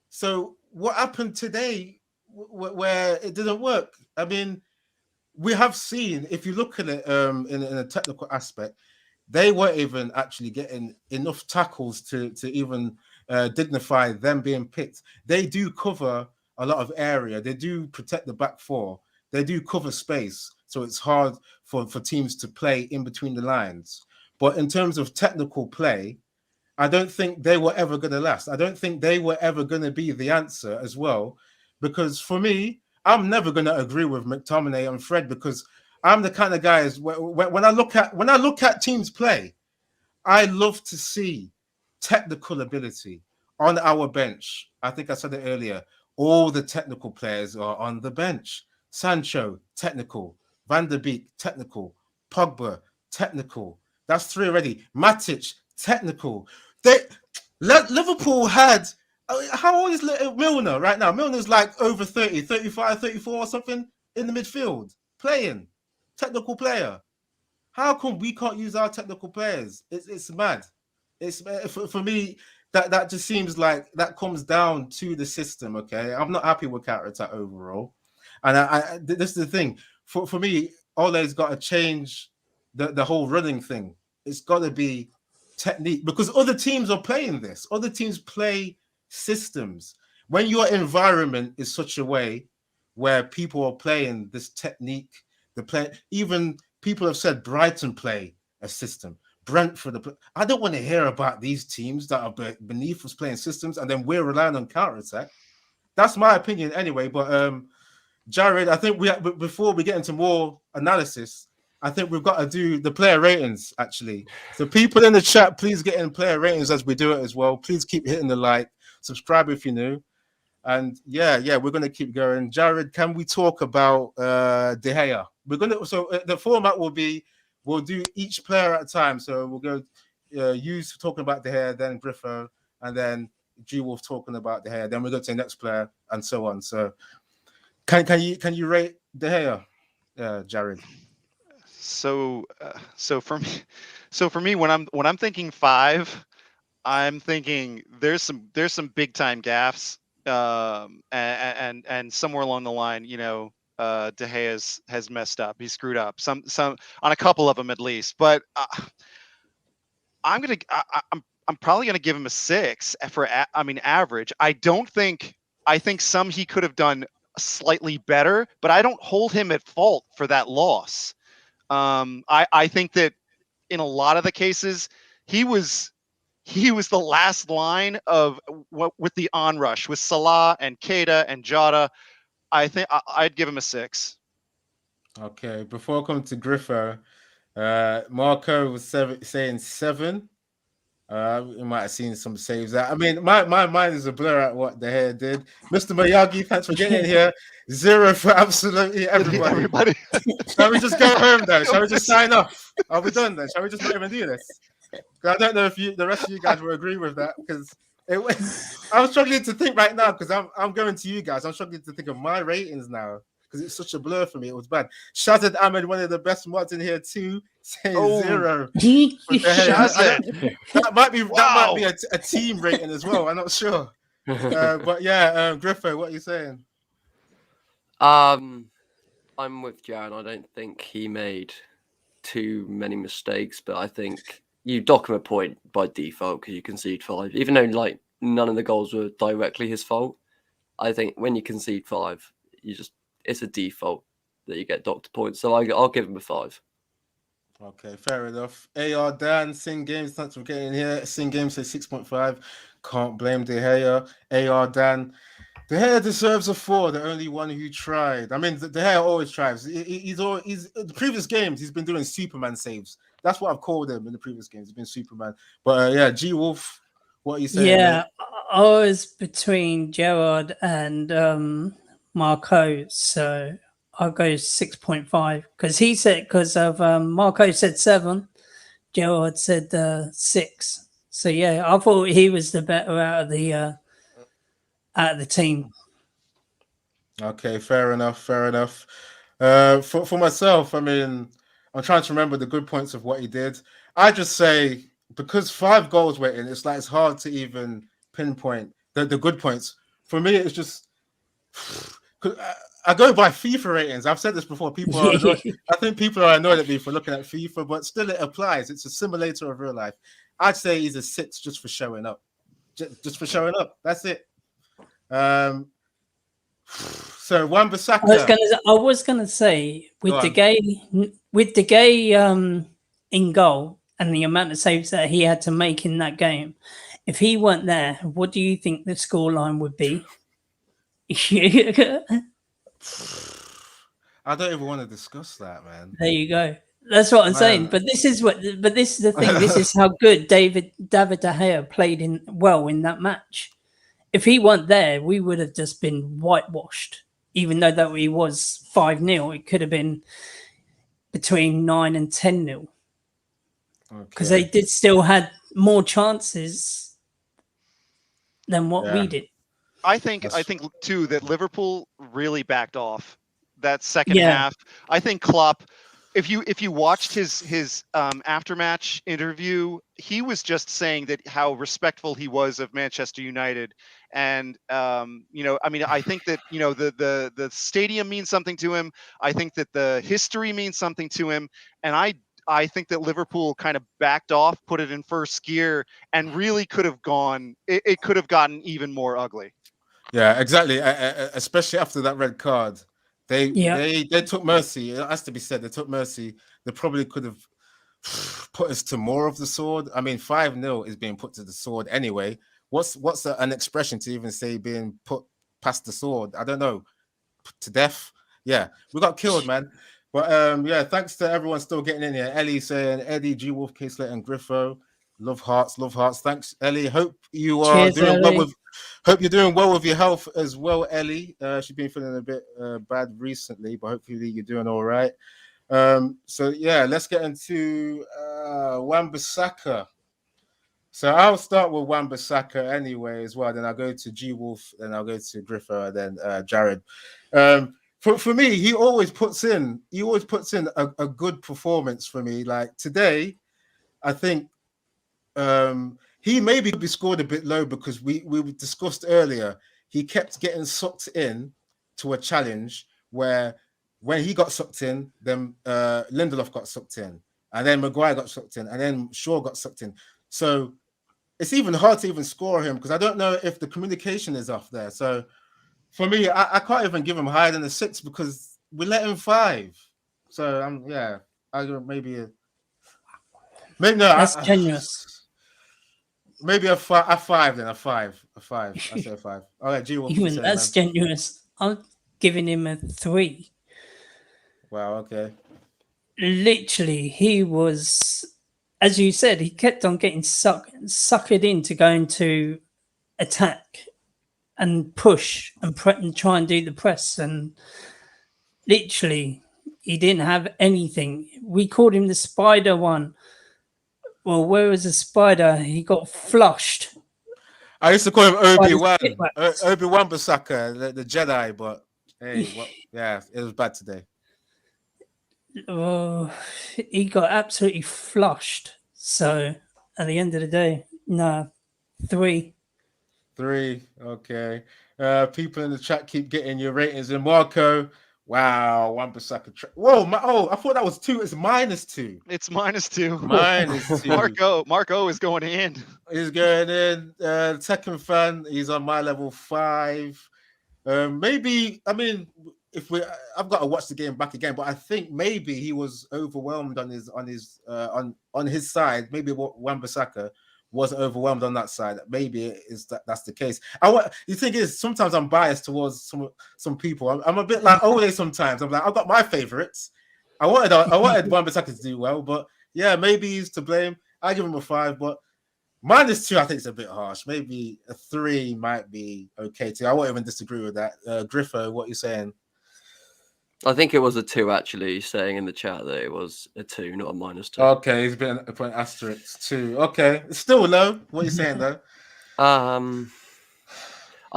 So what happened today where it didn't work? I mean, we have seen, if you look at it in a technical aspect, they weren't even actually getting enough tackles to even dignify them being picked. They do cover a lot of area. They do protect the back four. They do cover space, so it's hard for teams to play in between the lines. But in terms of technical play, I don't think they were ever going to last. I don't think they were ever going to be the answer as well. Because for me, I'm never going to agree with McTominay and Fred, because I'm the kind of guys when I look at teams play, I love to see technical ability on our bench. I think I said it earlier. All the technical players are on the bench. Sancho, technical. Van der Beek, technical. Pogba, technical. That's 3 already. Matic, technical. Liverpool had, how old is Milner right now? Milner's like over 30, 35, 34 or something in the midfield, playing. Technical player. How come we can't use our technical players? It's mad. It's for me, that just seems like that comes down to the system, okay? I'm not happy with counter-attack overall. And this is the thing. For me, Ole's got to change the whole running thing. It's got to be technique, because other teams are playing this. Other teams play systems. When your environment is such a way where people are playing this technique, even people have said Brighton play a system. Brentford, I don't want to hear about these teams that are beneath us playing systems, and then we're relying on counter-attack. That's my opinion anyway, but Jared, I think before we get into more analysis, I think we've got to do the player ratings, actually. So people in the chat, please get in player ratings as we do it as well. Please keep hitting the like, subscribe if you're new. And yeah, we're going to keep going. Jared, can we talk about De Gea? we're gonna. So the format will be we'll do each player at a time. So we'll go you talking about De Gea, then Griffo, and then G Wolf talking about De Gea. Then we go to the next player and so on. So can you rate De Gea, Jared? So for me, when I'm thinking 5, I'm thinking there's some big time gaffes, and somewhere along the line, De Gea has messed up. He screwed up some on a couple of them at least. But I'm probably gonna give him a 6 for average. I think some he could have done slightly better, but I don't hold him at fault for that loss. I think that in a lot of the cases he was the last line of what with the onrush with Salah and Keita and Jota. I think I'd give him a 6. Okay, before I come to Griffo, Marco was saying 7. You might have seen some saves there. I mean, my mind is a blur at what De Gea did. Mr. Miyagi, thanks for getting in here. 0 for absolutely everybody. Shall we just go home then? Shall we just sign off? Are we done then? Shall we just not even do this? I don't know if the rest of you guys will agree with that, because I'm struggling to think right now, because I'm going to you guys. I'm struggling to think of my ratings now, because it's such a blur for me. It was bad. Shoutouts&aelig, one of the best mods in here too, saying 0. That might be a team rating as well. I'm not sure. But yeah, Griffo, what are you saying? I'm with Jared. I don't think he made too many mistakes, but I think you dock him a point by default because you concede 5, even though none of the goals were directly his fault. I think when you concede 5, it's a default that you get docked a point. So I'll give him a 5. Okay, fair enough. AR Dan, Sing Games, thanks for getting in here. Sing Games says 6.5. Can't blame De Gea. AR Dan, De Gea deserves a 4. The only one who tried. I mean, De Gea always tries. He's the previous games he's been doing Superman saves. That's what I've called him in the previous games. He's been Superman. But yeah, G Wolf, what are you saying? Yeah, I was between Gerard and Marco, so I'll go 6.5 because Marco said 7, Gerard said 6. So yeah, I thought he was the better out of the team. Okay, fair enough. For myself, I mean, I'm trying to remember the good points of what he did. I just say, because 5 goals were in, it's hard to even pinpoint the good points. For me, it's just I go by FIFA ratings. I've said this before. I think people are annoyed at me for looking at FIFA, but still it applies. It's a simulator of real life. I'd say he's a 6 just for showing up. Just for showing up. That's it. So Wan-Bissaka. I was gonna say with De Gea in goal and the amount of saves that he had to make in that game, if he weren't there, what do you think the scoreline would be? I don't even want to discuss that, man. There you go. That's what I'm saying. But this is the thing. This is how good David De Gea played in that match. If he weren't there, we would have just been whitewashed. Even though that he was 5-0, it could have been between 9 and 10-0. Because they did still had more chances than what we did. I think too that Liverpool really backed off that second half. I think Klopp, if you watched his aftermatch interview, he was just saying that how respectful he was of Manchester United, and I think that the stadium means something to him. I think that the history means something to him, and I think that Liverpool kind of backed off, put it in first gear, and really could have gone. It could have gotten even more ugly. Yeah, exactly. Especially after that red card, they took mercy. It has to be said, they took mercy. They probably could have put us to more of the sword. I mean, 5-0 is being put to the sword anyway. What's an expression to even say being put past the sword? I don't know. To death. Yeah, we got killed, man. But thanks to everyone still getting in here. Ellie saying Eddie, G Wolf, K-Slate, and Griffo. Love hearts, love hearts. Thanks, Ellie. Hope you are Cheers, doing well Ellie. with. Hope you're doing well with your health as well, Ellie. She's been feeling a bit bad recently, but hopefully you're doing all right. So yeah, let's get into Wan-Bissaka. So I'll start with Wan-Bissaka anyway as well. Then I'll go to G Wolf, then I'll go to Griffer, then Jared. For me, he always puts in a good performance for me. Like today, I think he maybe could be scored a bit low because we discussed earlier. He kept getting sucked in to a challenge where when he got sucked in, then Lindelof got sucked in, and then Maguire got sucked in, and then Shaw got sucked in. So it's even hard to even score him because I don't know if the communication is off there. So for me, I can't even give him higher than a 6 because we let him 5. So I maybe no. That's generous. Maybe a 5 then, a 5. I say a 5. All right, G, what you Even saying, that's man? generous. I'm giving him a 3. Wow, okay. Literally, he was, as you said, he kept on getting suckered into going to attack and push and try and do the press, and literally he didn't have anything. We called him the spider one. Well, where was the spider? He got flushed. I used to call him Obi-Wan. Spitwax. Obi-Wan Bissaka, the Jedi, but hey, it was bad today. Oh, he got absolutely flushed. So at the end of the day, no, 3. 3, okay. People in the chat keep getting your ratings in. Marco, wow, Wan-Bissaka. I thought that was 2. It's -2. It's -2. -2. Marco is going in. He's going in. Tekken fan, he's on my level 5. Maybe, I mean, I've got to watch the game back again, but I think maybe he was overwhelmed on his side. Maybe Wan-Bissaka was overwhelmed on that side. Maybe that's the case. The thing is, sometimes I'm biased towards some people. I'm a bit like Ole sometimes. I'm like, I've got my favorites. I wanted Wan-Bissaka to do well, but yeah, maybe he's to blame. I give him a 5, but -2, I think it's a bit harsh. Maybe a 3 might be okay too. I won't even disagree with that. Griffo, what are you saying? I think it was a 2 actually, saying in the chat that it was a 2, not a -2. Okay, he's been putting asterisk 2. Okay, it's still low. What are you saying though? I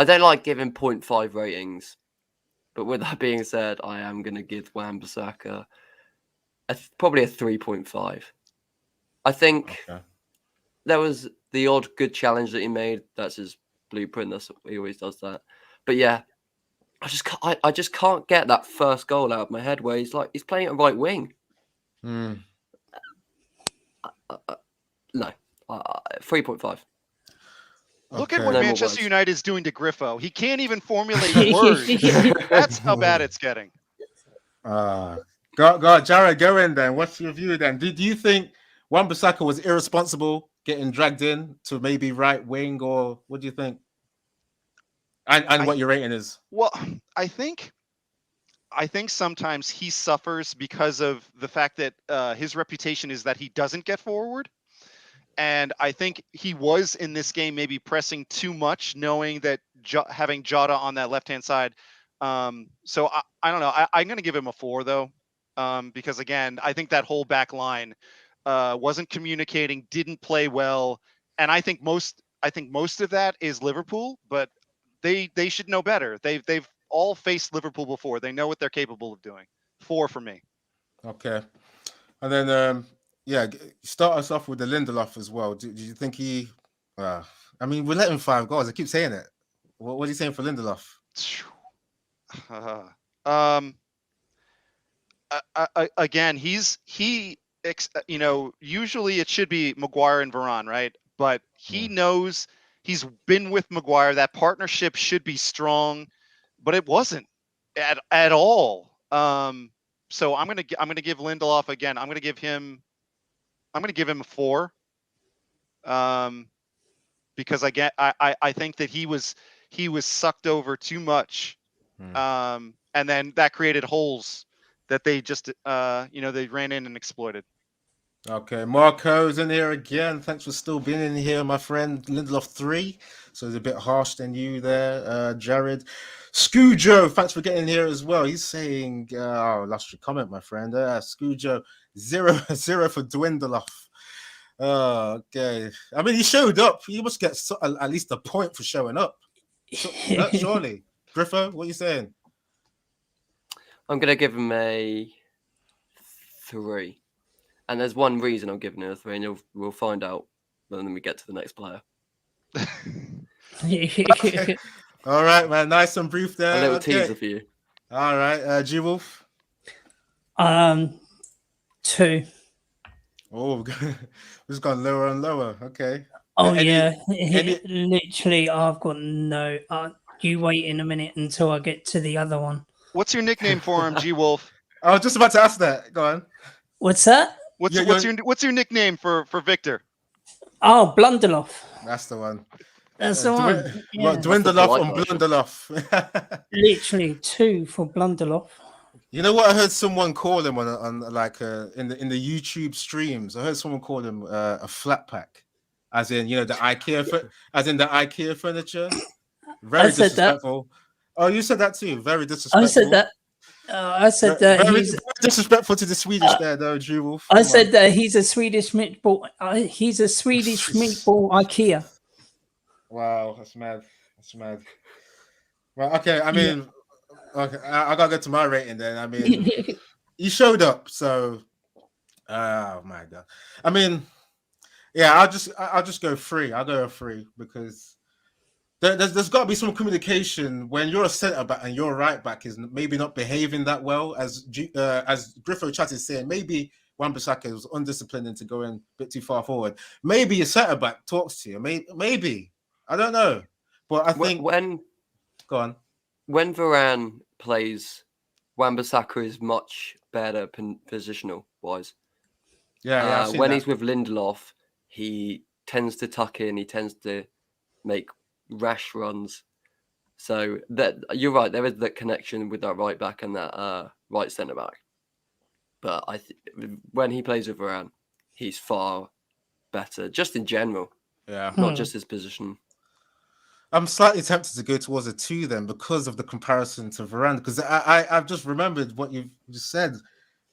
don't like giving 0.5 ratings, but with that being said, I am going to give Wan-Bissaka probably a 3.5. I think there was the odd good challenge that he made. That's his blueprint. He always does that. But yeah, I just can't get that first goal out of my head where he's playing at right wing. No, 3.5. Look at what No Manchester United is doing to Griffo. He can't even formulate words. That's how bad it's getting. Jared, go in then. What's your view then? Do you think Wan-Bissaka was irresponsible getting dragged in to maybe right wing, or what do you think? And what your rating is? Well, I think sometimes he suffers because of the fact that his reputation is that he doesn't get forward. And I think he was in this game maybe pressing too much, knowing that having Jota on that left-hand side. So I don't know. I'm going to give him a 4 though, because again, I think that whole back line wasn't communicating, didn't play well, and I think most of that is Liverpool, but they should know better. They've all faced Liverpool before. They know what they're capable of doing. 4 for me. Okay, and then start us off with the Lindelof as well. Do you think he? I mean, we're letting 5 goals. I keep saying it. What are you saying for Lindelof? Again, usually it should be Maguire and Varane, right? But he knows he's been with Maguire. That partnership should be strong, but it wasn't at all. So I'm gonna give Lindelof again. I'm gonna give him a 4. Because again, I think that he was sucked over too much. And then that created holes that they just they ran in and exploited. Okay, Marco's in here again. Thanks for still being in here, my friend. Lindelof 3, so it's a bit harsh than you there, Jared. Scoojo, thanks for getting in here as well. He's saying, lost your comment, my friend. Scoojo, 0-0 for Dwindleoff. Okay. I mean, he showed up. He must get at least a point for showing up. Surely. Griffo, what are you saying? I'm going to give him a 3. And there's one reason I'm giving him a 3, and we'll find out when we get to the next player. Okay. All right, man. Nice and brief there. A little teaser for you. All right, G-Wolf. 2. Oh, we've gone lower and lower. Okay. Oh, literally, I've got no... you wait in a minute until I get to the other one. What's your nickname for him, G-Wolf? I was just about to ask that. Go on. What's that? What's your nickname for Victor? Oh, Blunderloff. That's the one. That's the one. Yeah. Dwindleoff and Blunderloff. Literally 2 for Blunderloff. You know what? I heard someone call him on like in the YouTube streams. I heard someone call him a flat pack, as in the IKEA furniture. Very disrespectful. Oh, you said that too. Very disrespectful. I said that very disrespectful to the Swedish there, though, Drew. I said that he's a Swedish meatball. He's a Swedish meatball IKEA. Wow, that's mad. That's mad. Well, okay. I mean, okay, I gotta get to my rating then. I mean, he showed up, so. Oh my god. I mean, yeah. I'll just go 3. I'll go a 3 because. There's got to be some communication when you're a centre back and your right back is maybe not behaving that well, as Griffo Chat is saying. Maybe Wan-Bissaka was undisciplined into going a bit too far forward. Maybe your centre back talks to you. Maybe I don't know, but I think go on. When Varane plays, Wan-Bissaka is much better positional wise. Yeah. When he's with Lindelof, he tends to tuck in. He tends to make rash runs, so that you're right. There is that connection with that right back and that right centre back. But when he plays with Varane, he's far better, just in general. Yeah, not just his position. I'm slightly tempted to go towards a 2 then because of the comparison to Varane. Because I've just remembered what you've just said.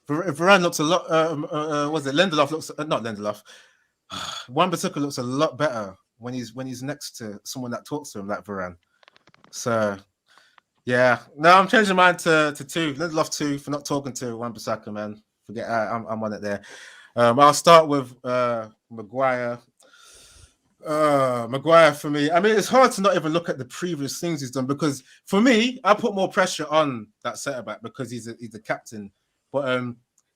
Varane looks a lot. Was it Lindelof looks not Lindelof? Wan-Bissaka looks a lot better when he's next to someone that talks to him like Varane. So yeah, no, I'm changing mine to 2. Lindelof 2 for not talking to Wan-Bissaka, man. Forget I'm on it there. I'll start with Maguire. Maguire for me. I mean, it's hard to not even look at the previous things he's done because for me, I put more pressure on that centre back because he's the captain. But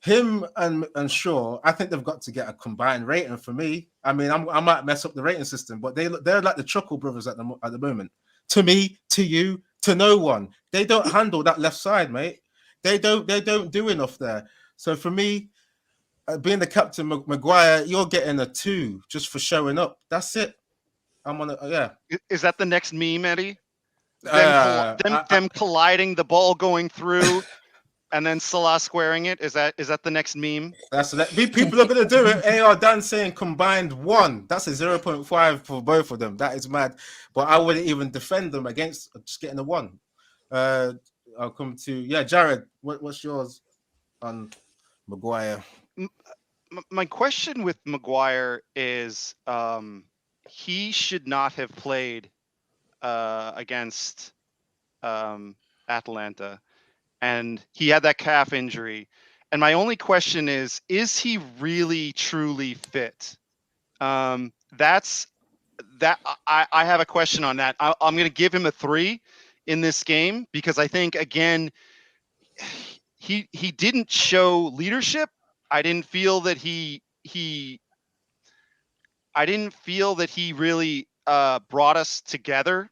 him and Shaw, I think they've got to get a combined rating for me. I mean, I might mess up the rating system, but they're like the Chuckle brothers at the moment. To me, to you, to no one. They don't handle that left side, mate. They don't do enough there. So for me, being the captain, Maguire, you're getting a 2 just for showing up. That's it. I'm on it. Yeah. Is that the next meme, Eddie? Them colliding, the ball going through. And then Salah squaring it. Is that the next meme? People are gonna do it. AR Dan saying combined 1. That's a 0.5 for both of them. That is mad. But I wouldn't even defend them against just getting a 1. I'll come to Jared. What's yours on Maguire? My question with Maguire is he should not have played against Atalanta. And he had that calf injury. And my only question is he really truly fit? I have a question on that. I'm going to give him a 3 in this game because I think, again, he didn't show leadership. I didn't feel that he really brought us together,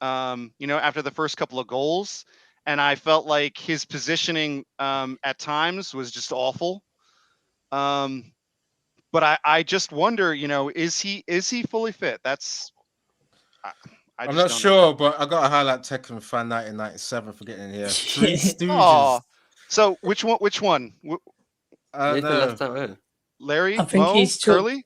after the first couple of goals. And I felt like his positioning at times was just awful. But I just wonder, is he fully fit? I'm not sure, but I got to highlight Tekken Fan 1997 for getting in here. 3 Stooges. So which one? I don't know. Larry, I think Mo, he's took. Curly.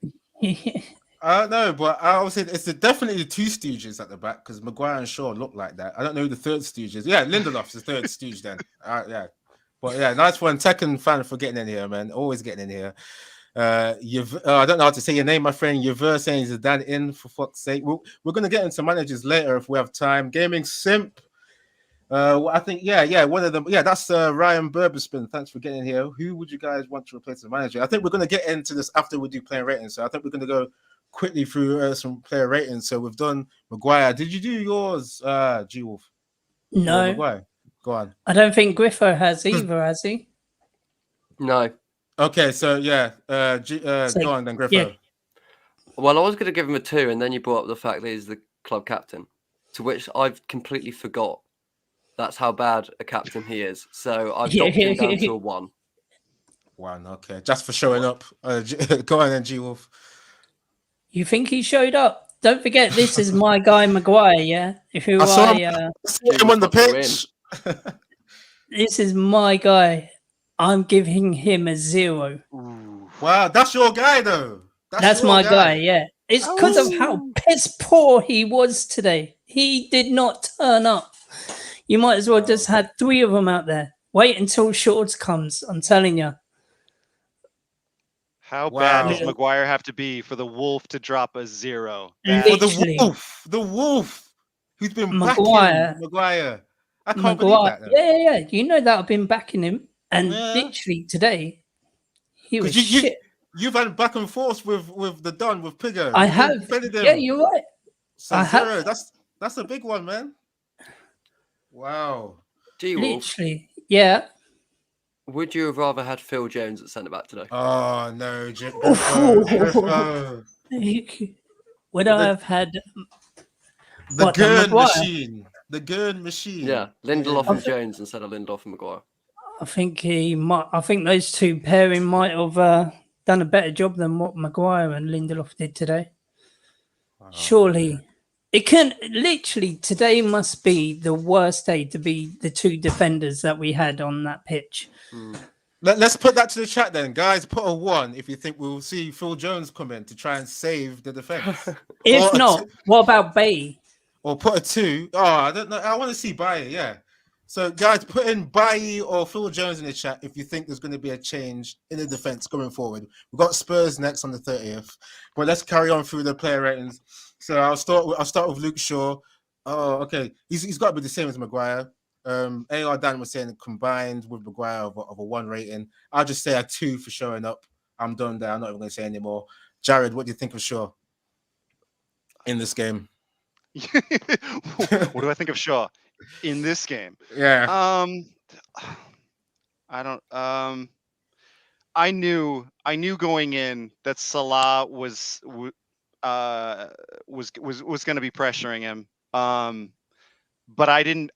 I don't know, but I would say it's definitely the two stooges at the back because Maguire and Shaw look like that. I don't know who the third stooge is. Yeah, Lindelof's the third stooge then. Yeah. But yeah, nice one. Tekken fan for getting in here, man. Always getting in here. I don't know how to say your name, my friend. You're saying Zidane in for fuck's sake. We're going to get into managers later if we have time. Gaming Simp. I think, one of them. Yeah, that's Ryan Burberspin. Thanks for getting here. Who would you guys want to replace the manager? I think we're going to get into this after we do player ratings. So I think we're going to go quickly through some player ratings. So we've done Maguire. Did you do yours, G Wolf? No, Maguire. Go on. I don't think Griffo has either, has he? No. Okay, so yeah, go on then, Griffo. Yeah. Well, I was going to give him a 2, and then you brought up the fact that he's the club captain, to which I've completely forgot. That's how bad a captain he is. So I've dropped him down to a 1. 1, okay. Just for showing up. Go on then, G Wolf. You think he showed up? Don't forget, this is my guy Maguire, yeah? I saw him on the pitch. This is my guy. I'm giving him a 0. Wow, that's your guy, though. That's my guy, yeah. It's because of how piss poor he was today. He did not turn up. You might as well just had 3 of them out there. Wait until Shorts comes, I'm telling you. How bad does Maguire have to be for the Wolf to drop a 0? For the Wolf, who's been backing Maguire. I can't believe that. Though. Yeah. You know that I've been backing him. And literally today, he was shit. You've had back and forth with the Don, with Piggo. I have. Yeah, you're right. So 0, that's a big one, man. Wow. Literally, yeah. Would you have rather had Phil Jones at centre back today? Oh no, Would I have had the Gurn machine? The Gurn machine. Yeah, Lindelof and Jones instead of Lindelof and Maguire. I think those two pairing might have done a better job than what Maguire and Lindelof did today. Surely. It can literally today must be the worst day to be the 2 defenders that we had on that pitch. Let's put that to the chat then, guys. Put a 1 if you think we'll see Phil Jones come in to try and save the defense. If not, what about Bailly? Or put a 2. Oh, I don't know. I want to see Bailly. Yeah. So, guys, put in Bailly or Phil Jones in the chat if you think there's going to be a change in the defense going forward. We've got Spurs next on the 30th, but let's carry on through the player ratings. So I'll start with Luke Shaw. Oh, okay. He's got to be the same as Maguire. AR Dan was saying combined with Maguire of a 1 rating. I'll just say a 2 for showing up. I'm done there. I'm not even going to say anymore. Jared, what do you think of Shaw in this game? What do I think of Shaw in this game? Yeah. I don't. I knew going in that Salah was going to be pressuring him. But I didn't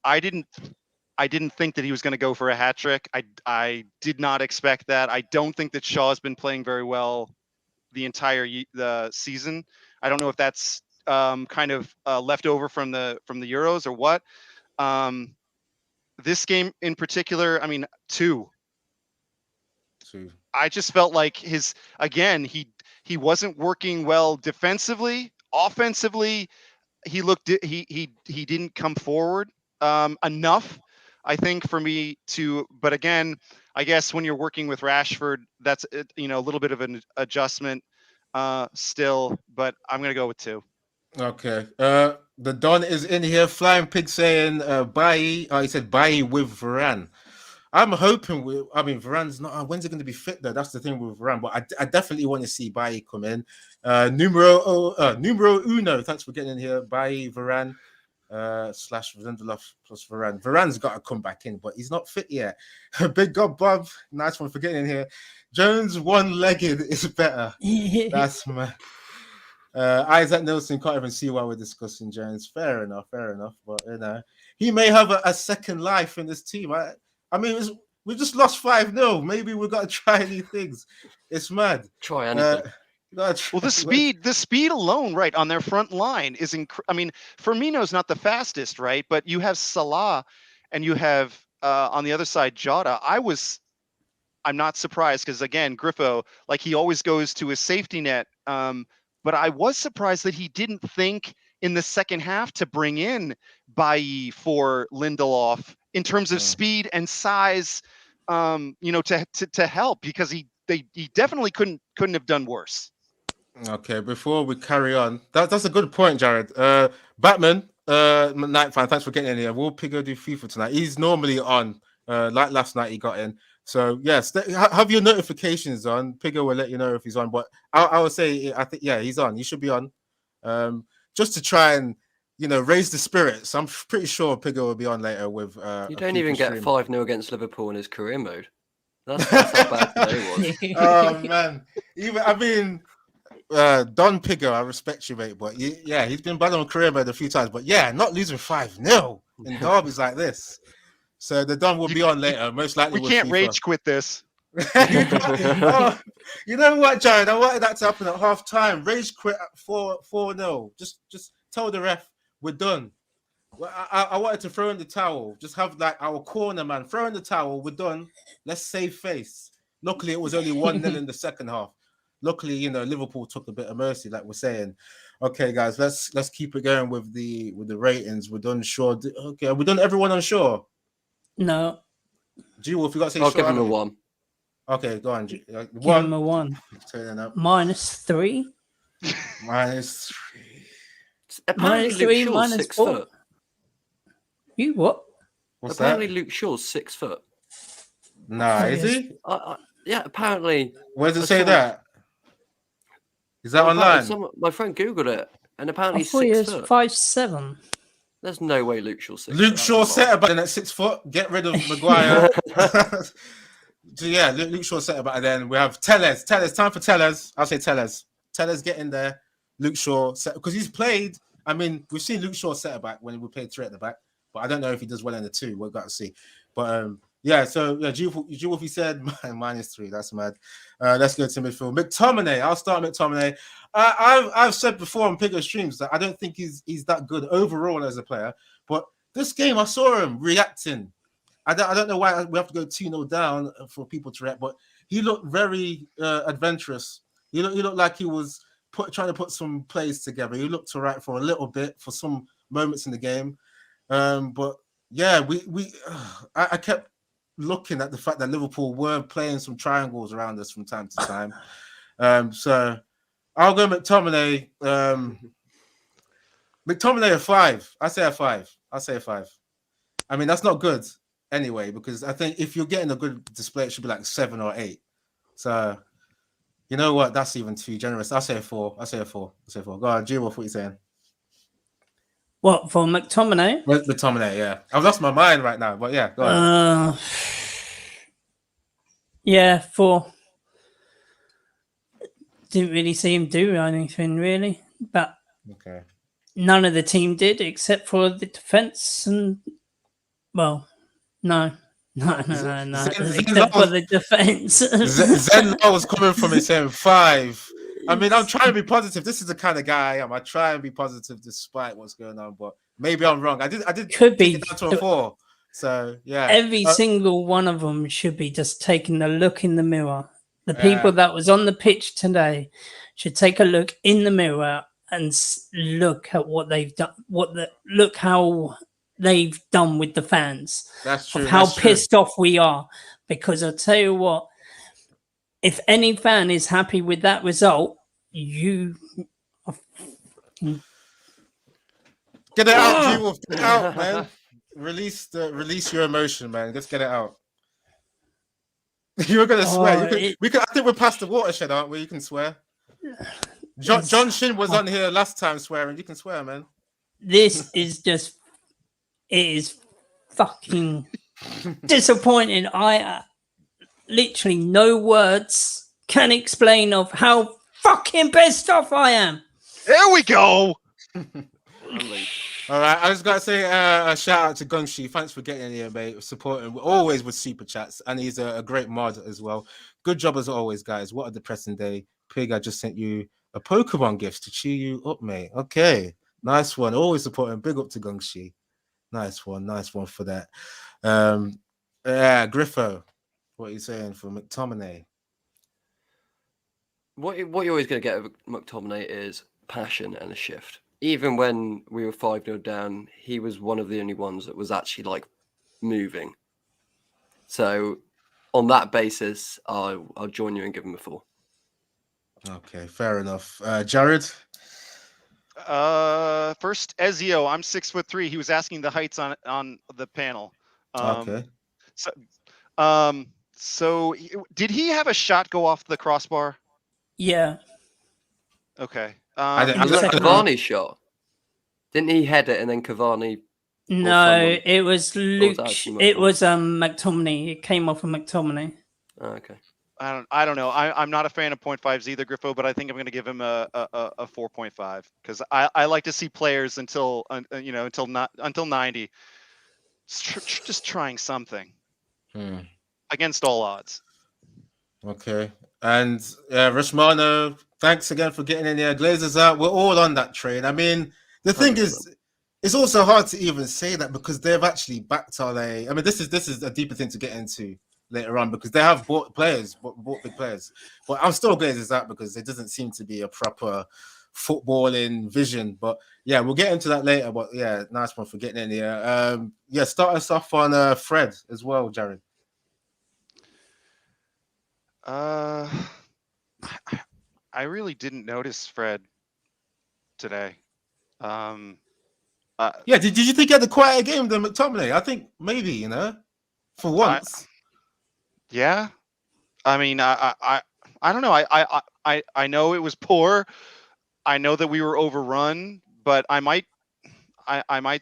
think that he was going to go for a hat trick. I did not expect that. I don't think that Shaw's been playing very well the entire season. I don't know if that's kind of left over from the Euros or what. This game in particular, I mean, 2. I just felt like he wasn't working well defensively. Offensively, he didn't come forward enough, I think, for me to. But again, I guess when you're working with Rashford, that's a little bit of an adjustment still. But I'm gonna go with 2. Okay. The Don is in here. Flying Pig saying Bailly. He said Bailly with Varane. I'm hoping Varane's not. When's it going to be fit though? That's the thing with Varane. But I definitely want to see Bailly come in. Numero uno. Thanks for getting in here. Bailly, Varane, / Lindelof plus Varane. Varane's got to come back in, but he's not fit yet. Big God, Bob. Nice one for getting in here. Jones one-legged is better. That's my. Isaac Nelson can't even see why we're discussing Jones. Fair enough. But he may have a second life in this team. I mean, we just lost 5-0. Maybe we've got to try new things. It's mad. Try anything. Well, the speed alone, right, on their front line is I mean, Firmino's not the fastest, right? But you have Salah, and you have on the other side Jota. I'm not surprised because again, Griffo, like he always goes to his safety net. But I was surprised that he didn't think in the second half to bring in Bailly for Lindelof in terms of speed and size, to help, because he definitely couldn't have done worse. Okay, before we carry on, that's a good point, Jared. Batman, Night Fan, thanks for getting in here. Will Piggo do FIFA tonight? He's normally on. Like last night, he got in. So yes, have your notifications on. Piggo will let you know if he's on. But I would say, I think, yeah, he's on. He should be on. Just to try and raise the spirits. I'm pretty sure Piggo will be on later with. You don't even get 5-0 against Liverpool in his career mode. That's how bad today was. Oh man, Don Piggo, I respect you, mate, but yeah, he's been bad on career mode a few times, but yeah, not losing 5-0 in derbies like this. So the Don will be on later, most likely. We can't rage quit this. Oh, you know what, Jared? I wanted that to happen at half time. Rage quit at 4-0. Just tell the ref we're done. Well, I wanted to throw in the towel. Just have like our corner man throw in the towel. We're done. Let's save face. Luckily, it was only 1-0 in the second half. Luckily, Liverpool took a bit of mercy, like we're saying. Okay, guys, let's keep it going with the ratings. We're done. Sure. Okay, we done. Everyone on Sure. No. G-Wolf, you got to say I'll Sure. give him a 1. Okay, go on. Give him a 1. -3. -3. Apparently, Luke Shaw's 6 foot. You what? Apparently, Luke Shaw's 6 foot. Nah, is he? Yeah, apparently. Where does it say that? Is that online? My friend Googled it, and apparently I thought he 6 was foot. 5'7". There's no way Luke Shaw's 6 Luke Shaw set about at 6 foot. Get rid of Maguire. So yeah, Luke Shaw set about. And then we have Tellez. Time for Tellez. I'll say Tellez. Tellez get in there. Luke Shaw because he's played. I mean, we've seen Luke Shaw set back when we played 3 at the back, but I don't know if he does well in the 2. We've got to see. But yeah, so yeah, G-Wolf, he said -3. That's mad. Let's go to midfield. McTominay. I'll start McTominay. I've said before on Piggo streams that I don't think he's that good overall as a player. But this game, I saw him reacting. I don't know why we have to go 2-0 down for people to react, but he looked very adventurous. He looked like he was trying to put some plays together. He looked all right for a little bit for some moments in the game. But yeah, I kept looking at the fact that Liverpool were playing some triangles around us from time to time. So I'll go McTominay. McTominay a 5. I say a 5. I mean, that's not good anyway, because I think if you're getting a good display, it should be like 7 or 8. So you know what? That's even too generous. I'll say a 4. Go on, G-Wolf, what are you saying? What, for McTominay? McTominay, yeah. I've lost my mind right now, but yeah, go on. Yeah, 4. Didn't really see him do anything, really. But okay. None of the team did, except for the defence. And, well, no. Except for the defence. Zen was coming from it saying 5. I mean, I'm trying to be positive. This is the kind of guy I am. I try and be positive despite what's going on, but maybe I'm wrong. I did could be down to a 4. So yeah, every single one of them should be just taking a look in the mirror. The people that was on the pitch today should take a look in the mirror and look at what they've done. Look how they've done with the fans. That's true. Of how pissed off we are. Because I'll tell you what, if any fan is happy with that result, you get it out, G-Wolf. Get it out, man. Release your emotion, man. Just get it out. You were gonna swear. I think we're past the watershed, aren't we? You can swear. John Shin was on here last time swearing. You can swear, man. This is just, it is fucking disappointing. I literally no words can explain of how fucking pissed off I am. There we go. All right, I just got to say a shout out to Gungshi. Thanks for getting in here, mate. Supporting always with super chats, and he's a great mod as well. Good job as always, guys. What a depressing day. Pig, I just sent you a Pokemon gift to cheer you up, mate. Okay, nice one. Always supporting. Big up to Gungshi. Nice one for that. Yeah, Griffo. What are you saying for McTominay? What you're always going to get with McTominay is passion and a shift. Even when we were 5-0 down, he was one of the only ones that was actually like moving. So on that basis, I'll join you and give him a 4. Okay, fair enough. Jared? First Ezio, I'm 6'3". He was asking the heights on the panel. Okay. So did he have a shot go off the crossbar? Yeah. Okay. I in the Was that second half. Cavani's shot? Didn't he head it and then Cavani? No, someone- it was Luke. actually It was McTominay. It came off of McTominay. Oh, okay. I don't know. I'm not a fan of 0.5s either, Griffo, but I think I'm going to give him a 4.5 because I like to see players until 90, just trying something against all odds. Okay. And Rashmano, thanks again for getting in there. Glazers out. We're all on that train. I mean, the thing is, it's also hard to even say that because they've actually backed Ole. I mean, this is a deeper thing to get into later on because they have bought big players. But I'm still Glazers out because it doesn't seem to be a proper footballing vision. But yeah, we'll get into that later. But yeah, nice one for getting in here. Yeah, start us off on Fred as well, Jared. I really didn't notice Fred today. Yeah, did you think he had a quieter game than McTominay? I think maybe, for once. Yeah. I mean, I don't know. I know it was poor. I know that we were overrun, but I might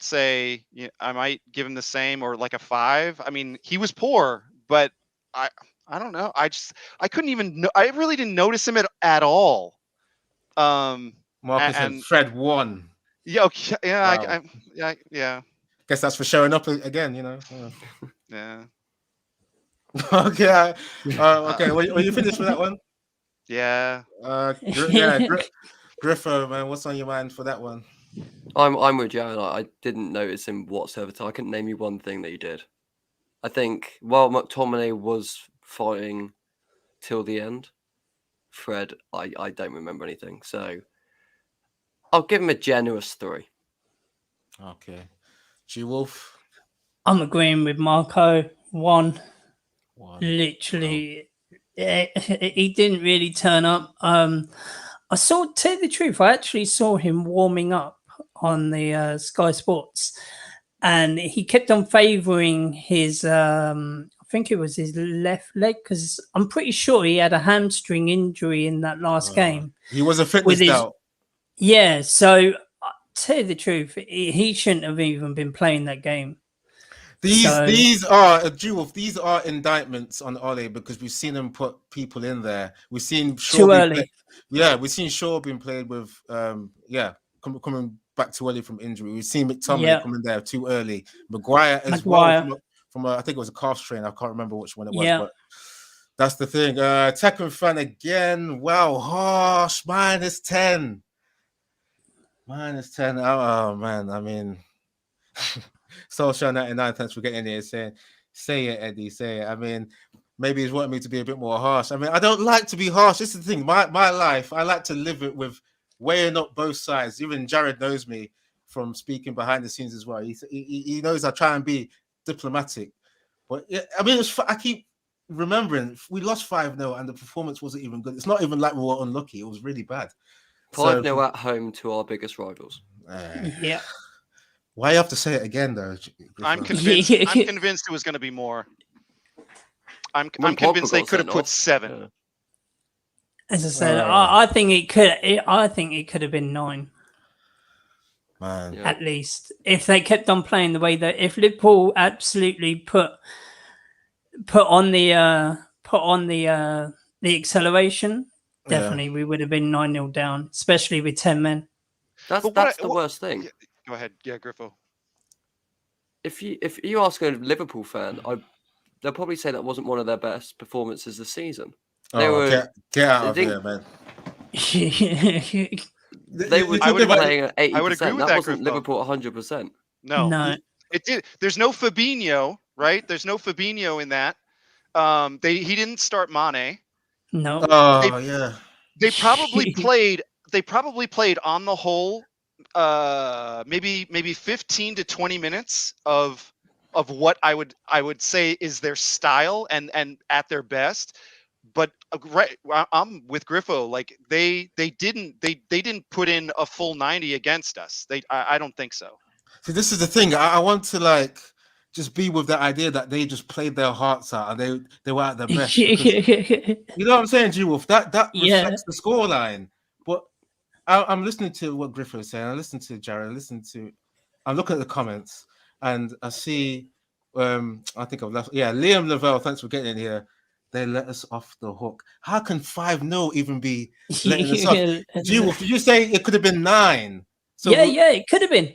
say I might give him the same or like a 5. I mean, he was poor, but I don't know. I couldn't even I really didn't notice him at all. Marcus and Fred won. Yeah, okay, yeah, Wow. yeah. Guess that's for showing up again, Yeah. Okay. Okay. Were you finished with that one? Yeah. Griffo, man, what's on your mind for that one? I'm with Jared. I didn't notice him whatsoever. I couldn't name you one thing that you did. I think while McTominay was fighting till the end, Fred, I don't remember anything. So I'll give him a generous 3. Okay. G-Wolf? I'm agreeing with Marco. 1. Literally, he didn't really turn up. I saw, to tell you the truth, I actually saw him warming up on the Sky Sports, and he kept on favouring his, I think it was his left leg, because I'm pretty sure he had a hamstring injury in that last game. He was a fitness doubt. Yeah, so tell you the truth, he shouldn't have even been playing that game. These are indictments on Ole because we've seen him put people in there. We've seen Shaw too early. We've seen Shaw being played with coming back too early from injury. We've seen McTominay coming there too early. Maguire as well from I think it was a calf strain. I can't remember which one it was, but that's the thing. Tekken fan again. Wow, harsh. -10. -10. Oh man, I mean. Solskj&aelig, thanks for getting here saying, say it, Eddie, say it. I mean, maybe he's wanting me to be a bit more harsh. I mean, I don't like to be harsh. This is the thing. My life, I like to live it with weighing up both sides. Even Jared knows me from speaking behind the scenes as well. He knows I try and be diplomatic. But yeah, I mean, I keep remembering we lost 5-0 and the performance wasn't even good. It's not even like we were unlucky. It was really bad. 5-0 at home to our biggest rivals. Yeah. Why you have to say it again, though? I'm convinced. I'm convinced it was going to be more. I'm convinced they could have put 7. Yeah. As I said, I think it could. I think it could have been 9. Man, at least if they kept on playing the way that if Liverpool absolutely put on the acceleration, definitely we would have been 9-0 down, especially with 10 men. That's the worst thing. Go ahead, Griffo. If you ask a Liverpool fan, they'll probably say that wasn't one of their best performances this season. Get out of here, man. They were playing at 80%. I would agree with that. That wasn't Griffo. Liverpool 100%. No. It did. There's no Fabinho, right? There's no Fabinho in that. He didn't start Mane. No. Oh yeah. They probably played. They probably played on the whole, maybe 15 to 20 minutes of what I would say is their style and at their best. But right, I'm with Griffo. Like they didn't put in a full 90 against us. I don't think so. See, this is the thing. I want to like just be with the idea that they just played their hearts out and they were at their best. Because, you know what I'm saying, G Wolf? That Yeah. reflects the scoreline. But I'm listening to what Griffin is saying. I listen to Jared. I'm looking at the comments and I see. I think I've left. Yeah, Liam Lavelle. Thanks for getting in here. They let us off the hook. How can 5-0 even be letting us off? G Wolf, did you say it could have been 9? So yeah, it could have been.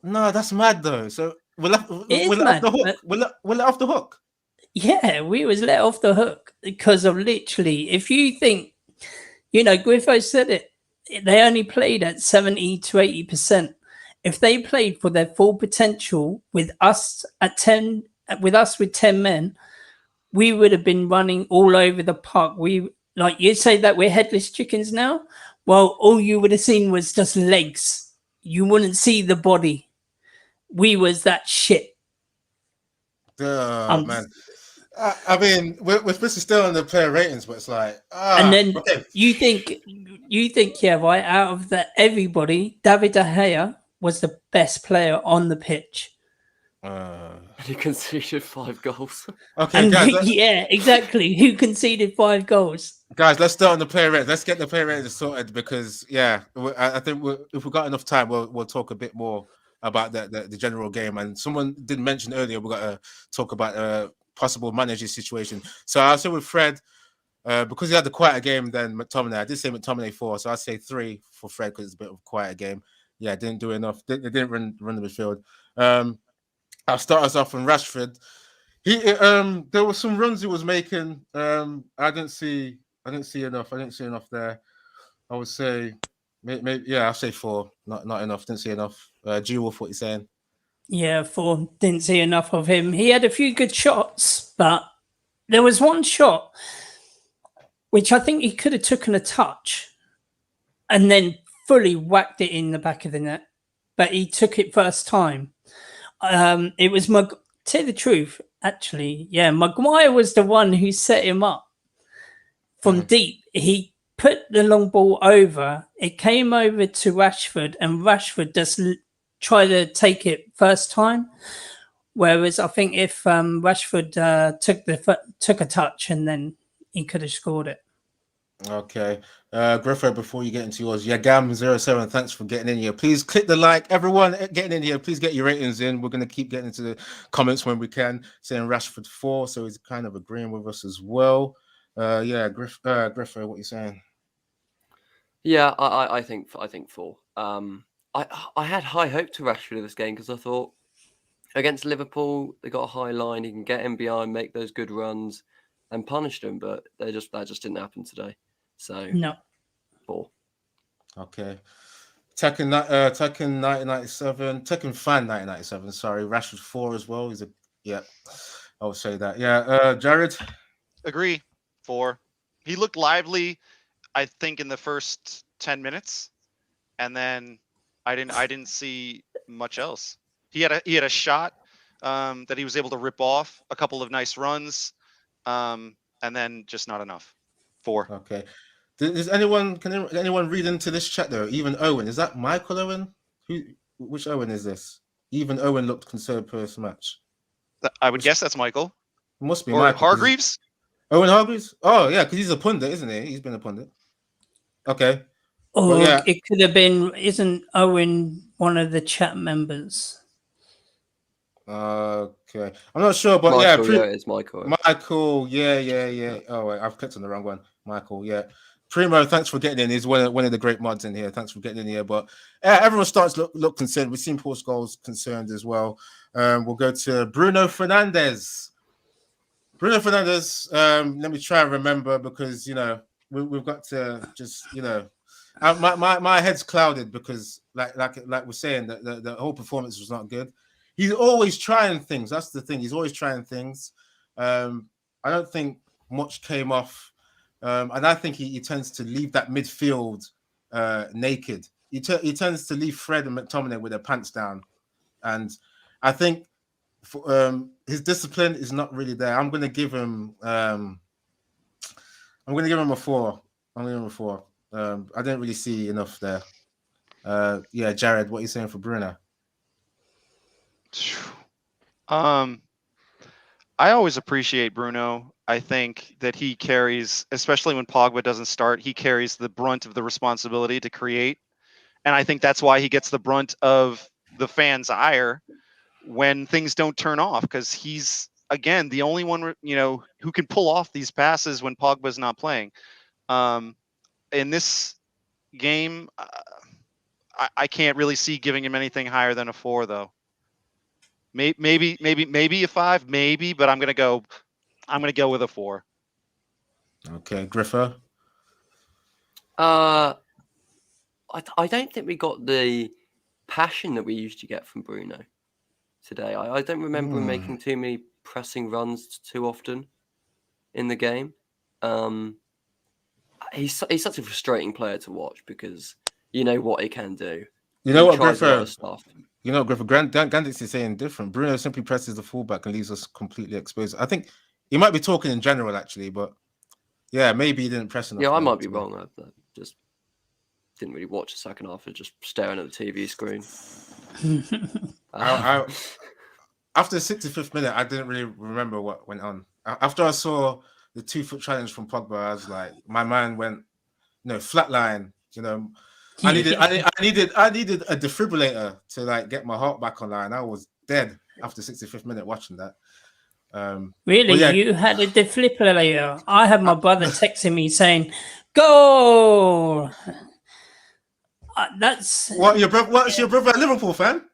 no, that's mad though. So we're let off the hook. We're let off the hook. Yeah, we was let off the hook because of literally, if you think, Griffo said it, they only played at 70 to 80%. If they played for their full potential with us with 10 men, we would have been running all over the park. Like you say that we're headless chickens now. Well, all you would have seen was just legs. You wouldn't see the body. We was that shit. Man. I mean, we're supposed to still on the player ratings, but it's like, and then okay. you think, yeah, right. Out of everybody, David De Gea was the best player on the pitch. And he conceded 5 goals. Okay, guys. Yeah, exactly. Who conceded 5 goals? Guys, let's start on the player ratings. Let's get the player ratings sorted because, yeah, I think if we've got enough time, we'll talk a bit more about the general game. And someone did mention earlier we've got to talk about possible manager situation. So I'll say with Fred, because he had the quieter game than McTominay. I did say McTominay 4, so I'd say 3 for Fred because it's a bit of a quieter game. Yeah, didn't do enough. They didn't run the midfield. I'll start us off on Rashford. There were some runs he was making. I didn't see enough. I didn't see enough there. I would say maybe yeah, I'll say 4. Not enough. Didn't see enough. G Wolf, what you saying? Yeah, 4. Didn't see enough of him. He had a few good shots, but there was one shot which I think he could have taken a touch and then fully whacked it in the back of the net. But he took it first time. It was tell the truth, actually. Yeah, Maguire was the one who set him up from deep. He put the long ball over. It came over to Rashford, and Rashford just tried to take it first time. Whereas I think if Rashford took a touch, and then he could have scored it. Okay. Griffo, before you get into yours, Yagam07, thanks for getting in here. Please click the like. Everyone getting in here, please get your ratings in. We're going to keep getting into the comments when we can, saying Rashford 4, so he's kind of agreeing with us as well. Griffo, what are you saying? Yeah, I think 4. I had high hope to Rashford in this game because I thought against Liverpool they got a high line, he can get in behind, make those good runs, and punish them, but that just didn't happen today. So no. 4. Okay. Tekken 1997, Tekken Fan 1997. Sorry, Rashford 4 as well. I would say that. Yeah, Jared. Agree. 4. He looked lively, I think, in the first 10 minutes, and then I didn't see much else. He had a shot that he was able to rip off, a couple of nice runs, and then just not enough. 4. Okay. Can anyone read into this chat though? Even Owen, is that Michael Owen? Which Owen is this? Even Owen looked concerned post match. I would guess that's Michael. It must be or Michael. Hargreaves. Owen Hargreaves? Oh yeah, because he's a pundit, isn't he? He's been a pundit. Okay. Or it could have been. Isn't Owen one of the chat members? Okay, I'm not sure, but Michael, it's Michael. Michael, yeah. Oh wait, I've clicked on the wrong one. Michael, yeah. Primo, thanks for getting in. He's one of the great mods in here. Thanks for getting in here. But everyone starts to look concerned. We've seen Paul Scholes concerned as well. We'll go to Bruno Fernandes. Let me try and remember because we've got to just my head's clouded because like we're saying that the whole performance was not good. He's always trying things. That's the thing. He's always trying things. I don't think much came off. And I think he tends to leave that midfield naked. He tends to leave Fred and McTominay with their pants down. And I think his discipline is not really there. I'm going to give him a 4. I'm going to give him a 4. I didn't really see enough there. Jared, what are you saying for Bruno? I always appreciate Bruno. I think that he carries, especially when Pogba doesn't start, he carries the brunt of the responsibility to create. And I think that's why he gets the brunt of the fans' ire when things don't turn off, because he's, again, the only one, who can pull off these passes when Pogba's not playing. In this game, I can't really see giving him anything higher than a 4, though. Maybe a 5, maybe, but I'm gonna go with a 4. Okay, Griffer. I don't think we got the passion that we used to get from Bruno today. I don't remember him making too many pressing runs too often in the game. He's such a frustrating player to watch because you know what he can do. You know he what, tries a lot Griffer? of stuff. You know, Griffith, Gandix is saying different. Bruno simply presses the fullback and leaves us completely exposed. I think he might be talking in general, actually, but yeah, maybe he didn't press enough. Yeah, I might be wrong. I just didn't really watch the second half. I was just staring at the TV screen. After the 65th minute, I didn't really remember what went on. After I saw the 2-foot challenge from Pogba, I was like, my mind went, flatline. I needed a defibrillator to like get my heart back online. I was dead after 65th minute watching that. Really? Yeah. You had a defibrillator? I had my brother texting me saying, "Go!" That's what your brother. What's your brother a Liverpool fan?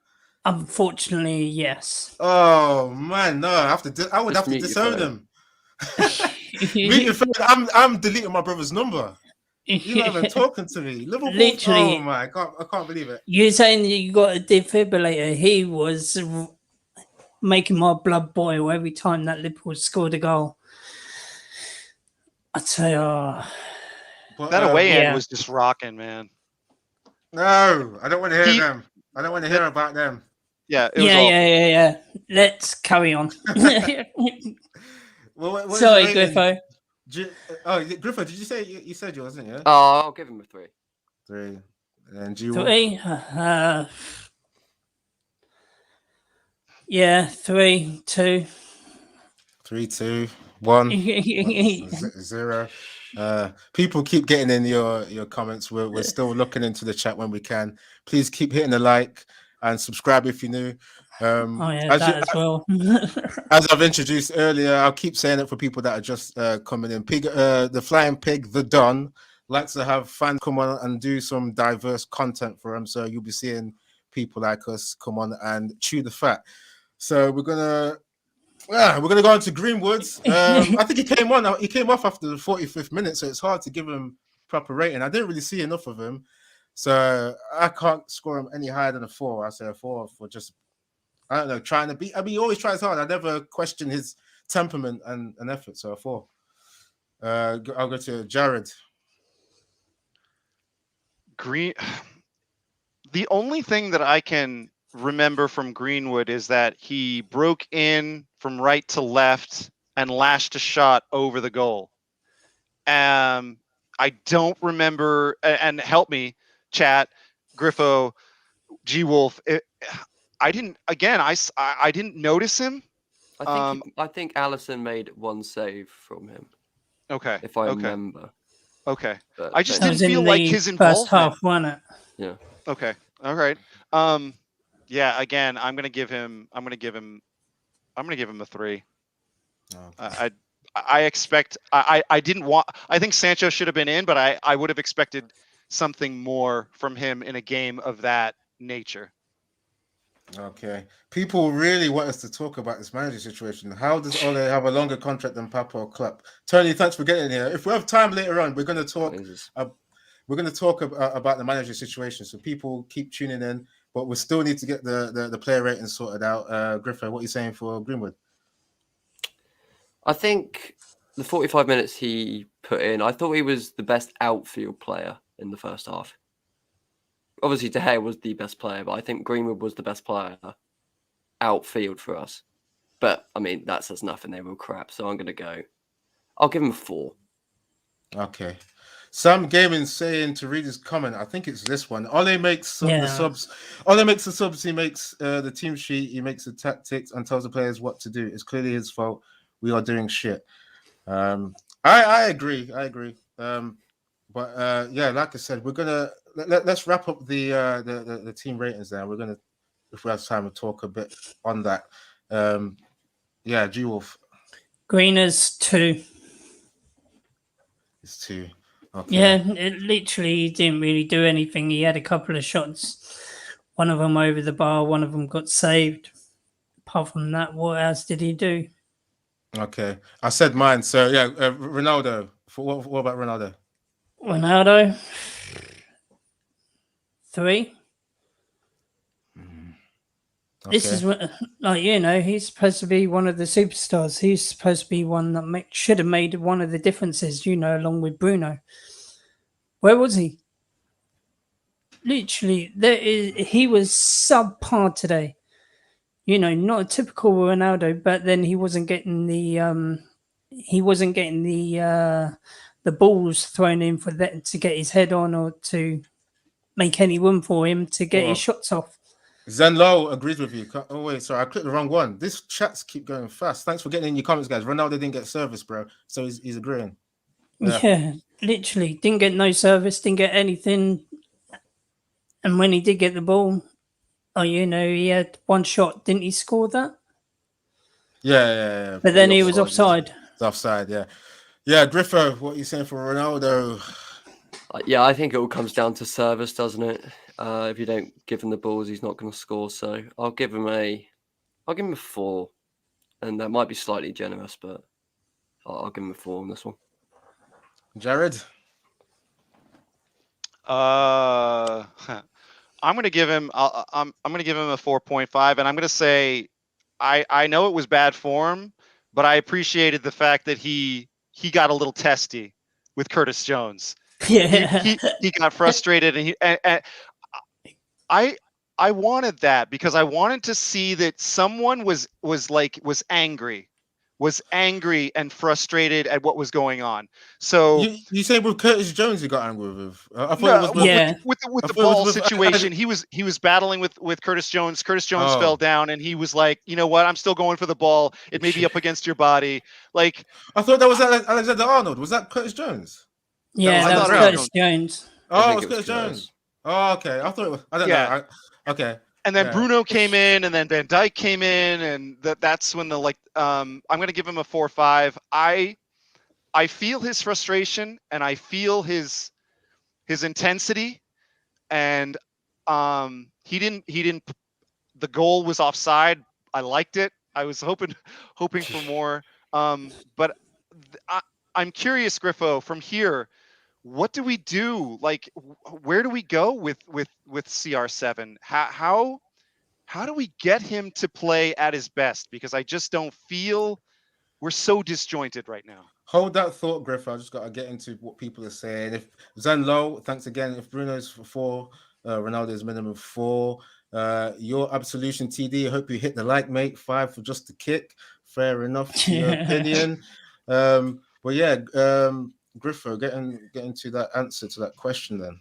Unfortunately, yes. Oh man, no! I would have to disown him. Mute your phone. I'm deleting my brother's number. You're not even talking to me. Liverpool. Literally. Oh my God, I can't believe it. You're saying that you got a defibrillator. He was making my blood boil every time that Liverpool scored a goal. I'd say, that away end was just rocking, man. No, I don't want to hear them. I don't want to hear about them. Yeah, it was awful. Yeah. Let's carry on. What Sorry, Griffo. Griffo, did you say you said yours, wasn't you? Oh, I'll give him a 3. 3. And G. 3. Yeah, 3, 2. 3, 2, 1. 0. People keep getting in your comments. We're still looking into the chat when we can. Please keep hitting the like and subscribe if you're new. As well. As I've introduced earlier, I'll keep saying it for people that are just coming in. The Flying Pig, the Don, likes to have fans come on and do some diverse content for him. So you'll be seeing people like us come on and chew the fat. So we're gonna go on to Greenwood. I think he came on. He came off after the 45th minute, so it's hard to give him proper rating. I didn't really see enough of him, so I can't score him any higher than a 4. I say a 4 for just, I don't know, trying to beat. I mean, he always tries hard. I never question his temperament and effort, so a 4. I'll go to Jared. The only thing that I can remember from Greenwood is that he broke in from right to left and lashed a shot over the goal. I don't remember, and help me, chat, Griffo, G Wolf. I didn't notice him. I think Alisson made one save from him. Okay. If I remember. Okay. But I just didn't feel like his involvement. First half, wasn't it? Yeah. Okay. All right. Yeah. Again, I'm gonna give him a 3. Okay. I think Sancho should have been in, but I would have expected something more from him in a game of that nature. Okay. People really want us to talk about this manager situation. How does Ole have a longer contract than Papa or Klopp? Tony, thanks for getting here. If we have time later on, we're going to talk. We're going to talk about the manager situation. So people keep tuning in, but we still need to get the player rating sorted out. Griffith, what are you saying for Greenwood? I think the 45 minutes he put in, I thought he was the best outfield player in the first half. Obviously, De Gea was the best player, but I think Greenwood was the best player outfield for us. But, I mean, that says nothing. They were crap. So I'll give him a 4. Okay. Sam Gaming saying to read his comment, I think it's this one. Ole makes the subs. Ole makes the subs. He makes the team sheet. He makes the tactics and tells the players what to do. It's clearly his fault. We are doing shit. I agree. But yeah, like I said, we're gonna let's wrap up the team ratings there. We're gonna, if we have time, to talk a bit on that. Yeah, G-Wolf. Greeners 2. It's 2. Okay. Yeah, it literally didn't really do anything. He had a couple of shots, one of them over the bar, one of them got saved. Apart from that, what else did he do? Okay, I said mine. So yeah, Ronaldo. What about Ronaldo? Ronaldo 3. Okay. This is what, like, he's supposed to be one of the superstars. He's supposed to be one that should have made one of the differences, along with Bruno. Where was he? Literally, he was subpar today. Not a typical Ronaldo, but then he wasn't getting the balls thrown in for that to get his head on or to make any room for him to get his shots off. Zen Low agrees with you. Oh wait, sorry, I clicked the wrong one. These chats keep going fast. Thanks for getting in your comments, guys. Ronaldo didn't get service, bro. So he's agreeing. Yeah, literally didn't get no service, didn't get anything. And when he did get the ball, he had one shot. Didn't he score that? Yeah. But then he was offside. It's offside, yeah. Yeah, Griffo, what are you saying for Ronaldo? Yeah, I think it all comes down to service, doesn't it? If you don't give him the balls, he's not going to score. So I'll give him a 4, and that might be slightly generous, but I'll give him a 4 on this one. Jared, I'm going to give him. I'm going to give him a 4.5, and I'm going to say, I know it was bad form, but I appreciated the fact that he got a little testy with Curtis Jones. Yeah, he got frustrated, and I wanted that because I wanted to see that someone was angry and frustrated at what was going on. So you say with Curtis Jones, you got angry with? I thought no, it was with the ball situation. He was battling with Curtis Jones. Curtis Jones fell down, and he was like, you know what? I'm still going for the ball. It may be up against your body. Like I thought that was Alexander Arnold. Was that Curtis Jones? Yeah, that was Curtis Jones. Oh, it was Curtis Jones. Oh, okay. I thought it was. I don't know. Okay. And then Bruno came in, and then Van Dijk came in, and that's when I'm going to give him a 4.5. I feel his frustration, and I feel his intensity, and he didn't. The goal was offside. I liked it. I was hoping for more. But I'm curious, Griffo, from here. What do we do? Like, where do we go with CR7? How do we get him to play at his best? Because I just don't feel we're so disjointed right now. Hold that thought, Griff. I just got to get into what people are saying. If Zen Low, thanks again. If Bruno's for 4, Ronaldo's minimum 4. Your absolution TD. I hope you hit the like, mate. 5 for just the kick. Fair enough. Your opinion. Well, yeah. Griffo, get into that answer to that question then.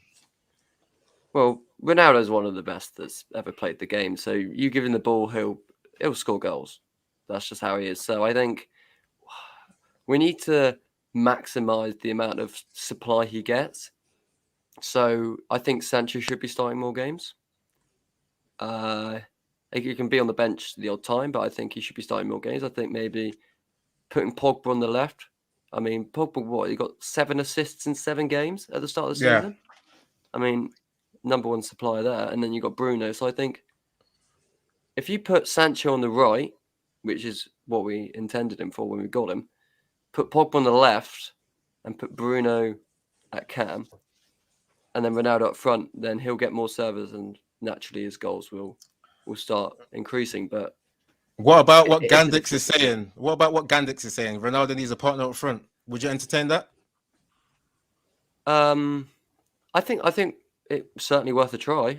Well, Ronaldo's one of the best that's ever played the game. So you give him the ball, he'll score goals. That's just how he is. So I think we need to maximize the amount of supply he gets. So I think Sancho should be starting more games. He can be on the bench the odd time, but I think he should be starting more games. I think maybe putting Pogba on the left. I mean, Pogba, he got 7 assists in 7 games at the start of the season. I mean, number 1 supplier there. And then you got Bruno. So I think if you put Sancho on the right, which is what we intended him for when we got him, put Pogba on the left and put Bruno at cam, and then Ronaldo up front, then he'll get more serves and naturally his goals will start increasing. But What about what Gandix is saying? What about what Gandix is saying? Ronaldo needs a partner up front. Would you entertain that? I think it's certainly worth a try.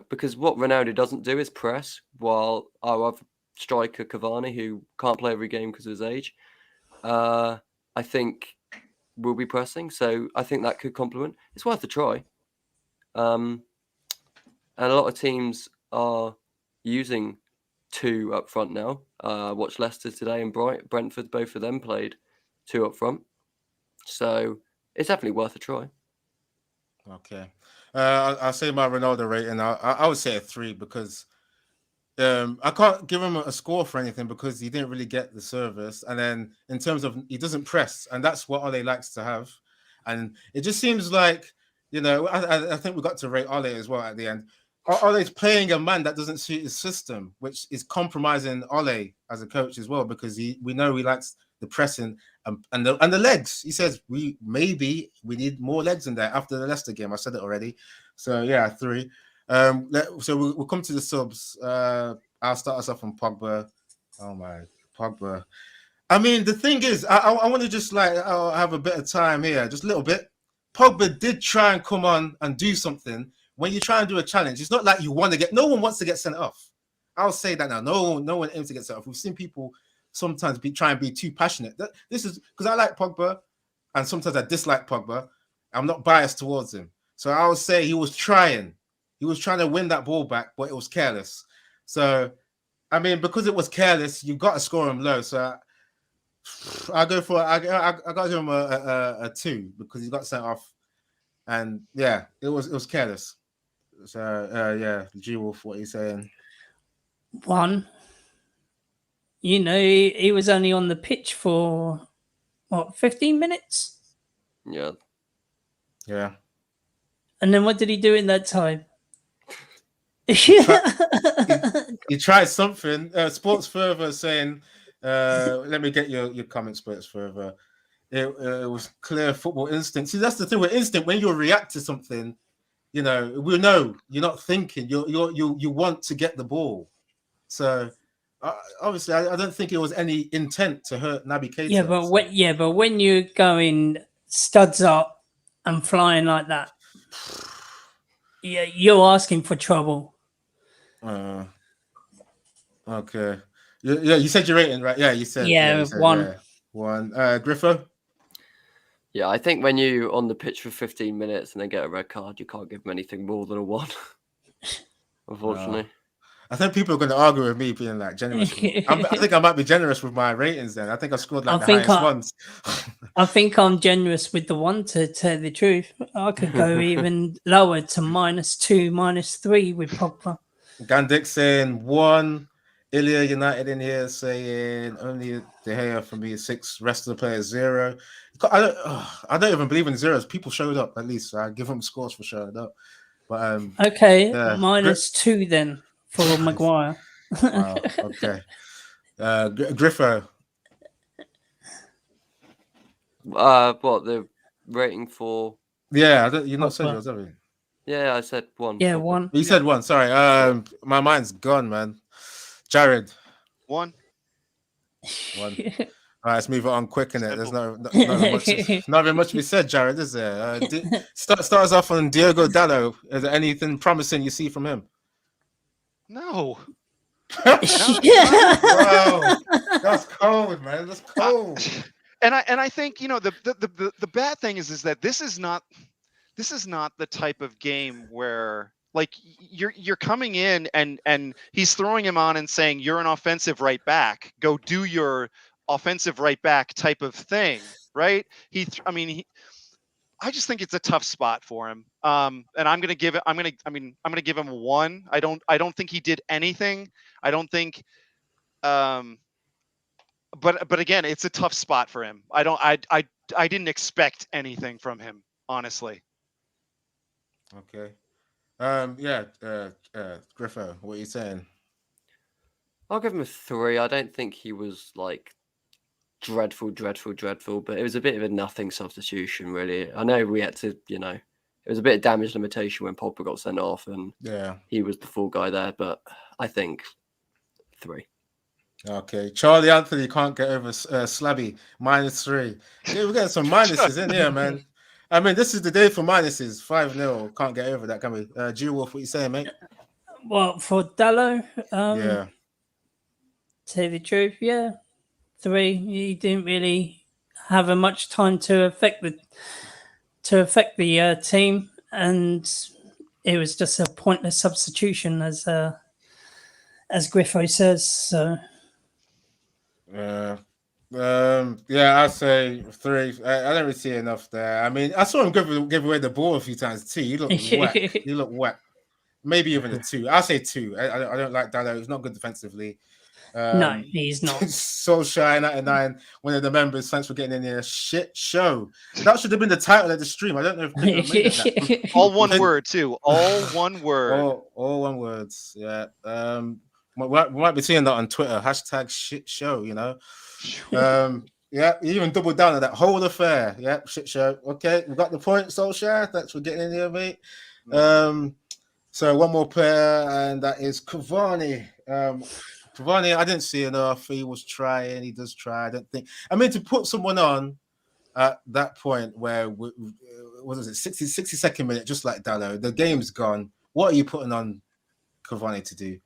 Because what Ronaldo doesn't do is press, while our other striker Cavani, who can't play every game because of his age, I think will be pressing. So I think that could complement. It's worth a try. And a lot of teams are using two up front now. Watched Leicester today and Brentford, both of them played two up front. So it's definitely worth a try. Okay. I'll say my Ronaldo rating. I would say a 3 because I can't give him a score for anything because he didn't really get the service. And then in terms of he doesn't press, and that's what Ole likes to have. And it just seems like, I think we got to rate Ole as well at the end. Ole's playing a man that doesn't suit his system, which is compromising Ole as a coach as well, because we know he likes the pressing and the legs. He says we need more legs in there after the Leicester game. I said it already. So yeah, 3. So we'll come to the subs. I'll start us off on Pogba. Oh my, Pogba. I mean, the thing is, I want to just I'll have a bit of time here, just a little bit. Pogba did try and come on and do something. When you try and do a challenge, it's not like you want to get. No one wants to get sent off. I'll say that now. No one aims to get sent off. We've seen people sometimes try and be too passionate. This is because I like Pogba, and sometimes I dislike Pogba. I'm not biased towards him, so I would say he was trying. He was trying to win that ball back, but it was careless. So, I mean, because it was careless, you got to score him low. So, I got to give him a 2 because he got sent off, and yeah, it was careless. So yeah, G Wolf, what are you saying? 1. He was only on the pitch for 15 minutes? Yeah. Yeah. And then what did he do in that time? He tried something. Sports Further saying, let me get your comment, Sports Further. It was clear football instinct. See, that's the thing with instinct. When you react to something, we know you're not thinking. You want to get the ball. So obviously, I don't think it was any intent to hurt Naby Keita. But when you're going studs up and flying like that, yeah, you're asking for trouble. Okay. Yeah, you said your rating, right? Yeah, you said. Yeah, you said 1. Yeah. 1. Griffo? Yeah, I think when you're on the pitch for 15 minutes and then get a red card, you can't give them anything more than a 1. Unfortunately. I think people are going to argue with me being generous. I think I might be generous with my ratings then. I think I scored the highest ones. I think I'm generous with the 1, to tell the truth. I could go even lower to -2, -3 with Pogba. Gandic saying 1. Ilya United in here saying only De Gea for me 6. Rest of the players 0. I don't even believe in zeros. People showed up at least. So I give them scores for showing up. But okay, -2 then for Maguire. Wow. Okay. Griffo. What the rating for? Yeah, you're not saying yours, have you? Yeah, I said 1. Yeah, 1. You said 1. Sorry. My mind's gone, man. Jared. 1. 1. All right, let's move it on quick in it. There's not much to be said, Jared, is there? Start us off on Diogo Dalot. Is there anything promising you see from him? No. Wow, that's cold, man. That's cold. And I think the bad thing is that this is not the type of game where you're coming in and he's throwing him on and saying you're an offensive right back, go do your offensive right back type of thing, right? I just think it's a tough spot for him. And I'm gonna give him a 1. I don't think he did anything. I don't think but again, it's a tough spot for him. I didn't expect anything from him, honestly. Okay. Griffo, what are you saying? I'll give him a 3. I don't think he was dreadful, but it was a bit of a nothing substitution, really. I know we had to, it was a bit of damage limitation when Pogba got sent off, and he was the full guy there. But I think 3. Okay, Charlie Anthony can't get over Slabby -3. Yeah, we're getting some minuses in here, man. I mean, this is the day for minuses. 5-0. Can't get over that, can we? G-Wolf, what you saying, mate? Well, for Dallo, Yeah. tell you the truth, yeah, 3. He didn't really have much time to affect the team, and it was just a pointless substitution, as Griffo says. So Yeah, I'd say 3. I don't really see enough there. I mean, I saw him give away the ball a few times too. He looked whack. He looked whack. Maybe even a 2. I'll say 2. I don't like Dallo. He's not good defensively. no, he's not. Solskj&aelig at 9. One of the members. Thanks for getting in here. Shit show. That should have been the title of the stream. I don't know if people have made it that. All one word too. All one word. All one words. Yeah. We might be seeing that on Twitter. # shit show. You know. Yeah. You even doubled down on that whole affair. Yeah. Shit show. Okay. We got the point. Solskjaer. Thanks for getting in here, mate. So one more player, and that is Cavani. Cavani, I didn't see enough. He was trying. He does try. I don't think. I mean, to put someone on at that point where, what was it, 62nd minute, just like Dallo, the game's gone. What are you putting on Cavani to do?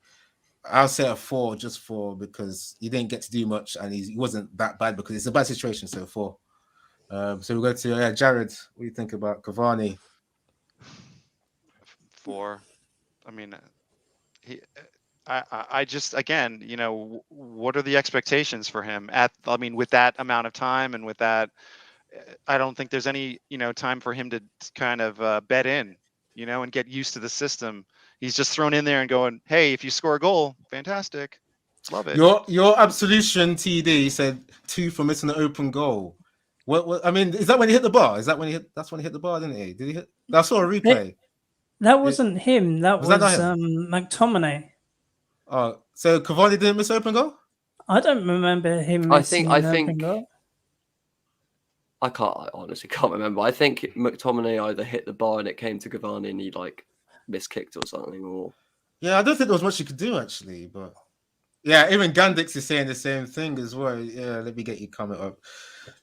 I'll say a 4, just 4, because he didn't get to do much, and he wasn't that bad because it's a bad situation. So 4. So we'll go to Jared. What do you think about Cavani? 4. I mean, I just, again, you know, what are the expectations for him with that amount of time and with that, I don't think there's any, you know, time for him to kind of bed in, you know, and get used to the system. He's just thrown in there and going, hey, if you score a goal, fantastic. Love it. Your absolution TD said 2 for missing an open goal. What I mean, is that when he hit the bar? That's when he hit the bar, didn't he? Did he hit? I saw a replay. That wasn't him. That was McTominay. Oh, so Cavani didn't miss open goal? I don't remember him missing an open goal. I honestly can't remember. I think McTominay either hit the bar and it came to Cavani and he like miskicked or something. Or yeah, I don't think there was much you could do actually, but yeah, even Gandix is saying the same thing as well. Yeah, let me get your comment up.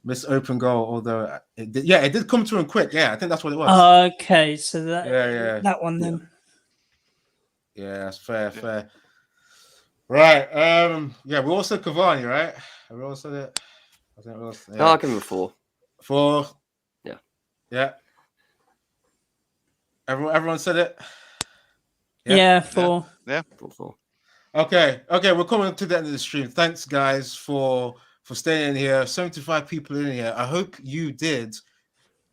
Miss open goal, although it did come to him quick. Yeah, I think that's what it was. Okay, so that one then. Yeah, that's fair. Right. Yeah, we all said Cavani, right? We all said it. I think we all said, no, I'll give him a 4. 4. Yeah. Yeah. Everyone said it. Yeah, 4. Yeah. 4. Okay, we're coming to the end of the stream. Thanks, guys, for staying in here. 75 people in here. I hope you did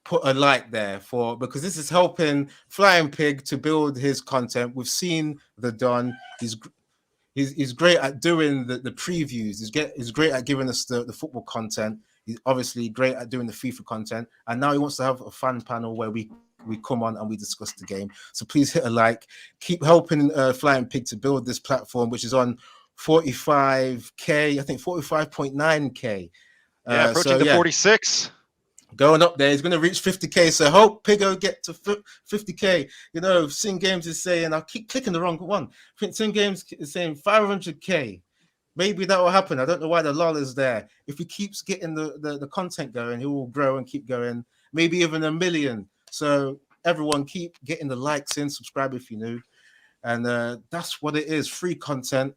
put a like there because this is helping Flying Pig to build his content. We've seen the Don. He's great at doing the previews. He's great at giving us the football content. He's obviously great at doing the FIFA content. And now he wants to have a fan panel where we come on and we discuss the game. So please hit a like. Keep helping Flying Pig to build this platform, which is on 45K, I think 45.9K. Yeah, approaching 46. Going up there. He's going to reach 50K. So hope Pigo get to 50K. You know, Sing Games is saying, I'll keep clicking the wrong one. I think Sing Games is saying 500K. Maybe that will happen. I don't know why the lull is there. If he keeps getting the content going, he will grow and keep going. Maybe even 1 million. So everyone keep getting the likes in, subscribe if you're new. And that's what it is. Free content.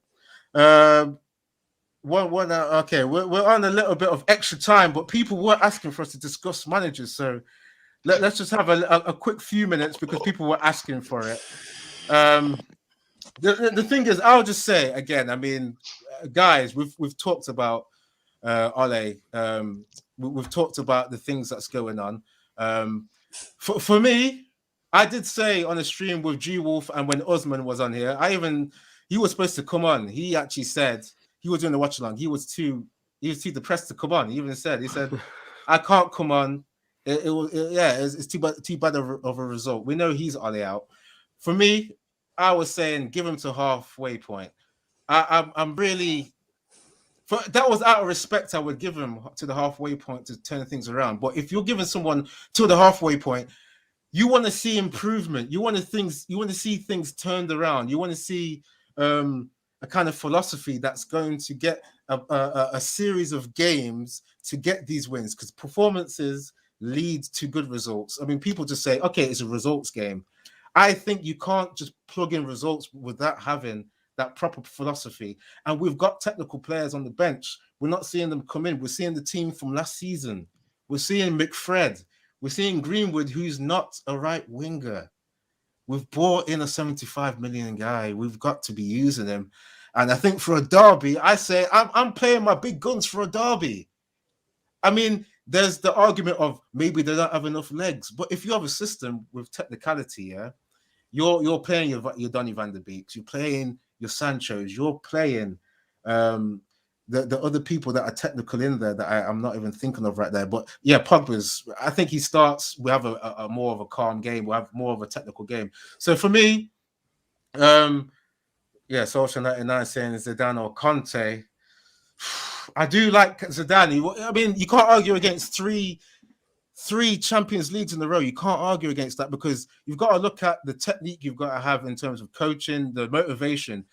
Okay, we're on a little bit of extra time, but people were asking for us to discuss managers, so let's just have a quick few minutes because people were asking for it. The thing is, I'll just say again, I mean, guys, we've talked about Ole. We've talked about the things that's going on. For me, I did say on a stream with G Wolf and when Osman was on here, he was supposed to come on. He actually said he was doing the watch along. He was too depressed to come on. He said, I can't come on. It's too bad of a result. We know he's Ole out. For me, I was saying give him to halfway point. I'm really, that was out of respect. I would give him to the halfway point to turn things around. But if you're giving someone to the halfway point, you want to see improvement. You want to see things turned around. You want to see a kind of philosophy that's going to get a series of games to get these wins, because performances lead to good results. I mean, people just say, okay, it's a results game. I think you can't just plug in results without having that proper philosophy. And we've got technical players on the bench. We're not seeing them come in. We're seeing the team from last season. We're seeing McFred. We're seeing Greenwood, who's not a right winger. We've brought in a 75 million guy. We've got to be using him. And I think for a derby, I say I'm playing my big guns for a derby. I mean, there's the argument of maybe they don't have enough legs. But if you have a system with technicality, yeah, you're playing your Donny van der Beeks, you're playing your Sanchos, you're playing the other people that are technical in there that I'm not even thinking of right there. But yeah, Pogba's, I think he starts, we have a more of a calm game, we'll have more of a technical game. So for me, Solskj&aelig saying Zidane or Conte. I do like Zidane. I mean, you can't argue against three Champions Leagues in a row. You can't argue against that, because you've got to look at the technique you've got to have in terms of coaching, the motivation.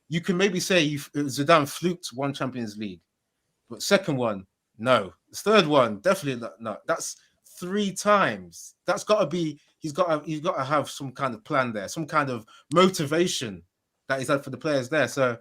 You can maybe say Zidane fluked one Champions League, but second one, no. The third one, definitely not. That's 3 times. That's got to be. He's got to have some kind of plan there, some kind of motivation that he's had for the players there. So,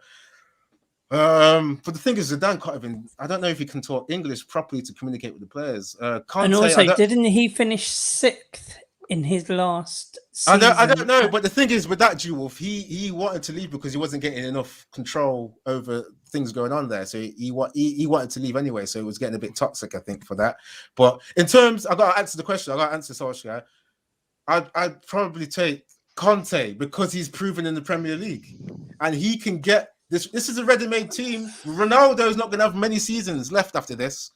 but the thing is, Zidane can't even. I don't know if he can talk English properly to communicate with the players. And also, didn't he finish 6th in his last season? I don't know, but the thing is, with that G-Wolf, he wanted to leave because he wasn't getting enough control over things going on there. So he wanted to leave anyway. So it was getting a bit toxic, I think, for that. But in terms, I got to answer the question. I got to answer Solskjaer. I'd probably take Conte, because he's proven in the Premier League, and he can get this. This is a ready-made team. Ronaldo is not going to have many seasons left after this.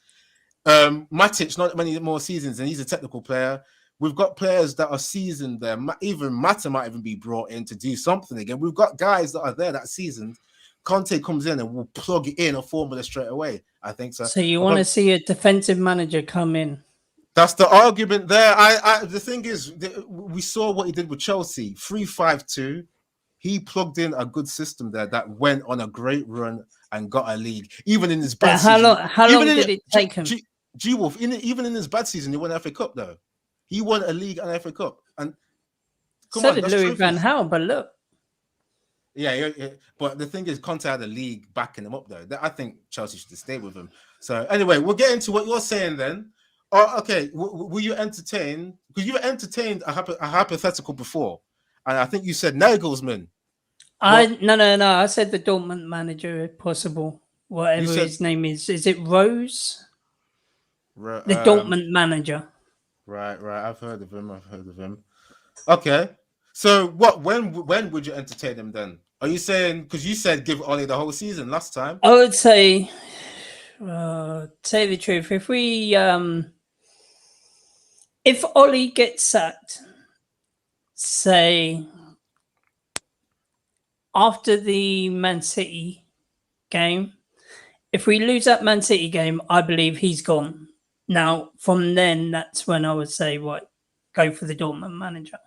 Matic, not many more seasons, and he's a technical player. We've got players that are seasoned there. Even Mata might even be brought in to do something again. We've got guys that are there that seasoned. Conte comes in and will plug in a formula straight away. I think so. So you want to see a defensive manager come in? That's the argument there. The thing is, we saw what he did with Chelsea, 3-5-2. He plugged in a good system there that went on a great run and got a league. Even in his bad season. How long did it take him? G-Wolf, even in his bad season, he won the FA Cup, though. He won a league and an FA Cup. And so did Louis van Gaal, but look. Yeah, but the thing is, Conte had a league backing him up, though. I think Chelsea should stay with him. So anyway, we'll get into what you're saying then. Oh, okay. Will you entertain? Because you entertained a hypothetical before, and I think you said Nagelsmann. No. I said the Dortmund manager, if possible. Whatever his name is. Is it Rose? The Dortmund manager. Right. I've heard of him. Okay. So when would you entertain him then? Are you saying, because you said give Ole the whole season last time? I would say, tell you the truth, if Ole gets sacked, say after the Man City game, if we lose that Man City game, I believe he's gone. Now, from then, that's when I would say, go for the Dortmund manager.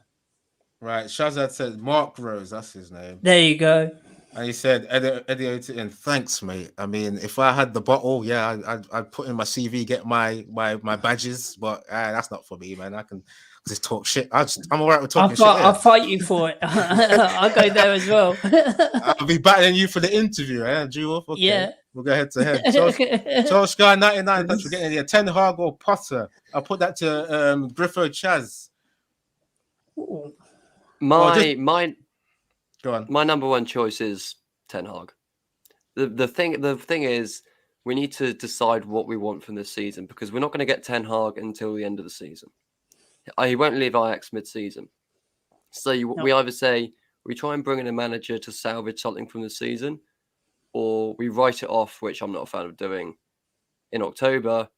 Right. Shazad said Mark Rose, that's his name. There you go. And he said, Eddie O'Tin, thanks, mate. I mean, if I had the bottle, yeah, I'd put in my CV, get my badges, but that's not for me, man. I can just talk shit. I'm all right with talking shit. I'll fight you for it. I'll go there as well. I'll be battling you for the interview, G-Wolf? Okay. Yeah. We'll go head to head. Solskjaer 99, thanks for getting here. Ten Hag or Potter. I'll put that to Griffo Chaz. Ooh. Go on. My number one choice is Ten Hag. The thing is, we need to decide what we want from this season, because we're not going to get Ten Hag until the end of the season. He won't leave Ajax mid-season. So we either say we try and bring in a manager to salvage something from the season, or we write it off, which I'm not a fan of doing, in October,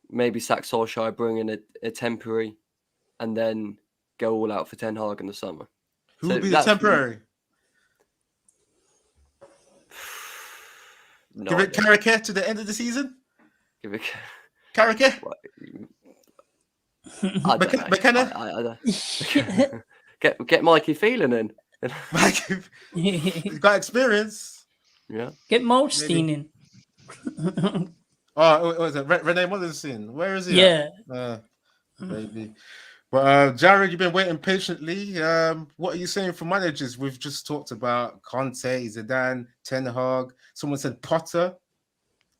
maybe sack Solskjaer, bring in a temporary, and then go all out for Ten Hag in the summer. Who would be the temporary? Give it Carricker to the end of the season? Give it Carricker? McKenna? Get Mikey Phelan in. He's got experience. Yeah. Get Molstein in. Oh, what was it? Renee Mollenstein. Where is he? Yeah. Maybe. But Jared, you've been waiting patiently. What are you saying for managers? We've just talked about Conte, Zidane, Ten Hag. Someone said Potter.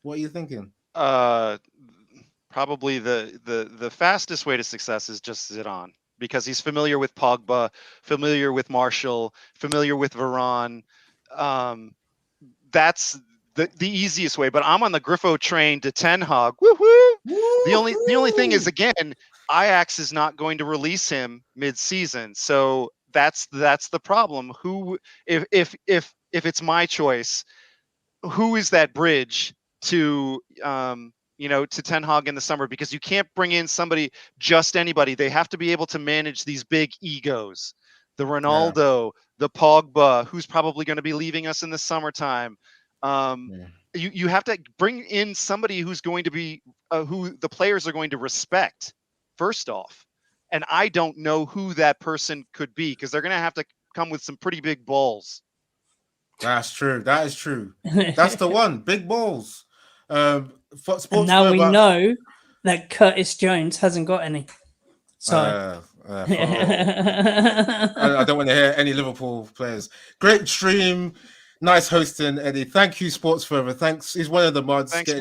What are you thinking? Probably the fastest way to success is just Zidane, because he's familiar with Pogba, familiar with Martial, familiar with Varane. That's the easiest way. But I'm on the Griffo train to Ten Hag. Woo-hoo! The only thing is, again, Ajax is not going to release him mid-season, so that's the problem. Who, if it's my choice, who is that bridge to to Ten Hag in the summer? Because you can't bring in just anybody. They have to be able to manage these big egos. The Ronaldo, the Pogba, who's probably going to be leaving us in the summertime. You have to bring in somebody who's going to be who the players are going to respect first off. And I don't know who that person could be, because they're going to have to come with some pretty big balls. That's true. That is true. That's the one. Big balls. And now we know that Curtis Jones hasn't got any. So I don't want to hear any Liverpool players. Great stream. Nice hosting, Eddie. Thank you, Sports Further. Thanks. He's one of the mods. Thanks,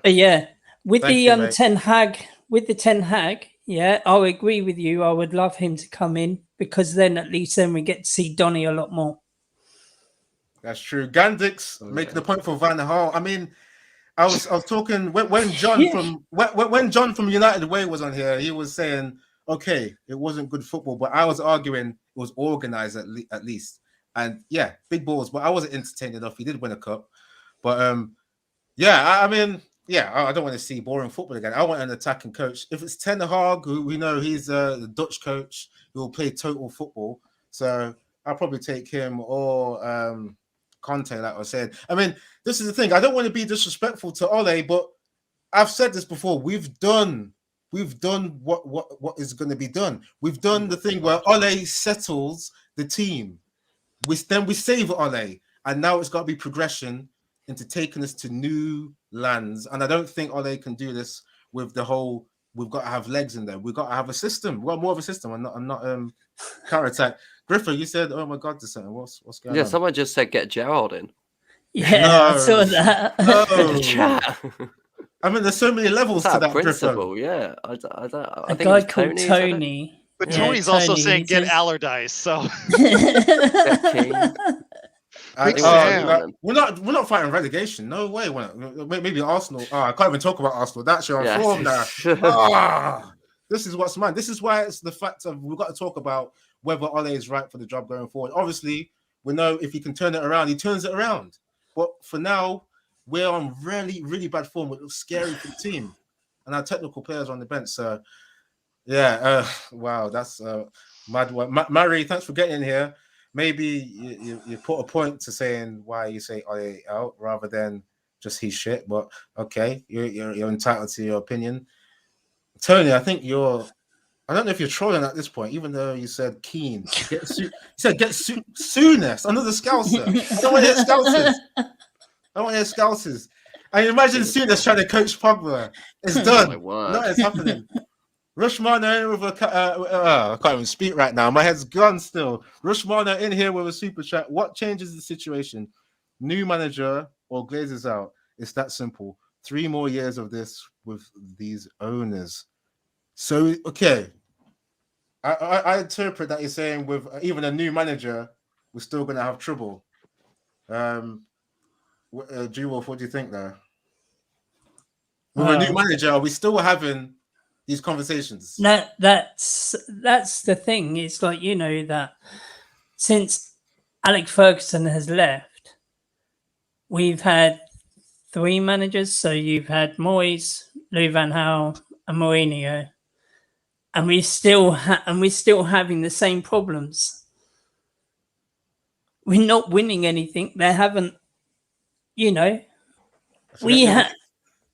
yeah. With the Ten Hag, yeah, I'll agree with you. I would love him to come in, because then at least we get to see Donny a lot more. That's true. Gandix making the point for Van Gaal. I mean, I was talking when John when John from United Way was on here. He was saying, okay, it wasn't good football, but I was arguing it was organized at least. And yeah, big balls, but I wasn't entertained enough. He did win a cup, but I mean, I don't want to see boring football again. I want an attacking coach. If it's Ten Hag, who we know he's the Dutch coach, who will play total football, so I'll probably take him, or Conte, like I was saying. I mean, this is the thing. I don't want to be disrespectful to Ole, but I've said this before. We've done what is going to be done. We've done the thing where Ole settles the team. Then we save Ole, and now it's got to be progression into taking us to new lands. And I don't think Ole can do this with the whole. We've got to have legs in there. We've got to have a system. We've got more of a system. I'm not counter attack. Griffin, you said, "Oh my God, this what's going on?" Yeah, someone just said get Gerrard in. Yeah, I saw that. No. I mean, there's so many levels to that principle. Griffin. Yeah, I think a guy called Tony. But Tony's also saying get Allardyce. So we're not fighting relegation. No way. Maybe Arsenal. I can't even talk about Arsenal. That's your form now. This is what's mine. This is why it's the fact of we've got to talk about whether Ole is right for the job going forward. Obviously, we know if he can turn it around, he turns it around. But for now, we're on really, really bad form. It looks scary for the team, and our technical players are on the bench. So, yeah, wow, that's mad one. Mary, thanks for getting in here. Maybe you put a point to saying why you say Ole out rather than just he's shit. But okay, you're entitled to your opinion. Tony, I think I don't know if you're trolling at this point, even though you said keen. You said get soonest. Another Scouser. I don't want to hear Scousers. I want to hear Scousers. I imagine soonest trying to coach Pogba. It's done. No, it's happening. Rushmana with I can't even speak right now. My head's gone still. Rushmana in here with a super chat. What changes the situation? New manager or Glazers out? It's that simple. 3 more years of this with these owners. So, okay. I interpret that you're saying with even a new manager, we're still going to have trouble. G-Wolf, what do you think there? With a new manager, are we still having these conversations? That's the thing. It's like, that since Alex Ferguson has left, we've had 3 managers. So you've had Moyes, Louis van Gaal, and Mourinho, and we're still having the same problems. We're not winning anything. They haven't, So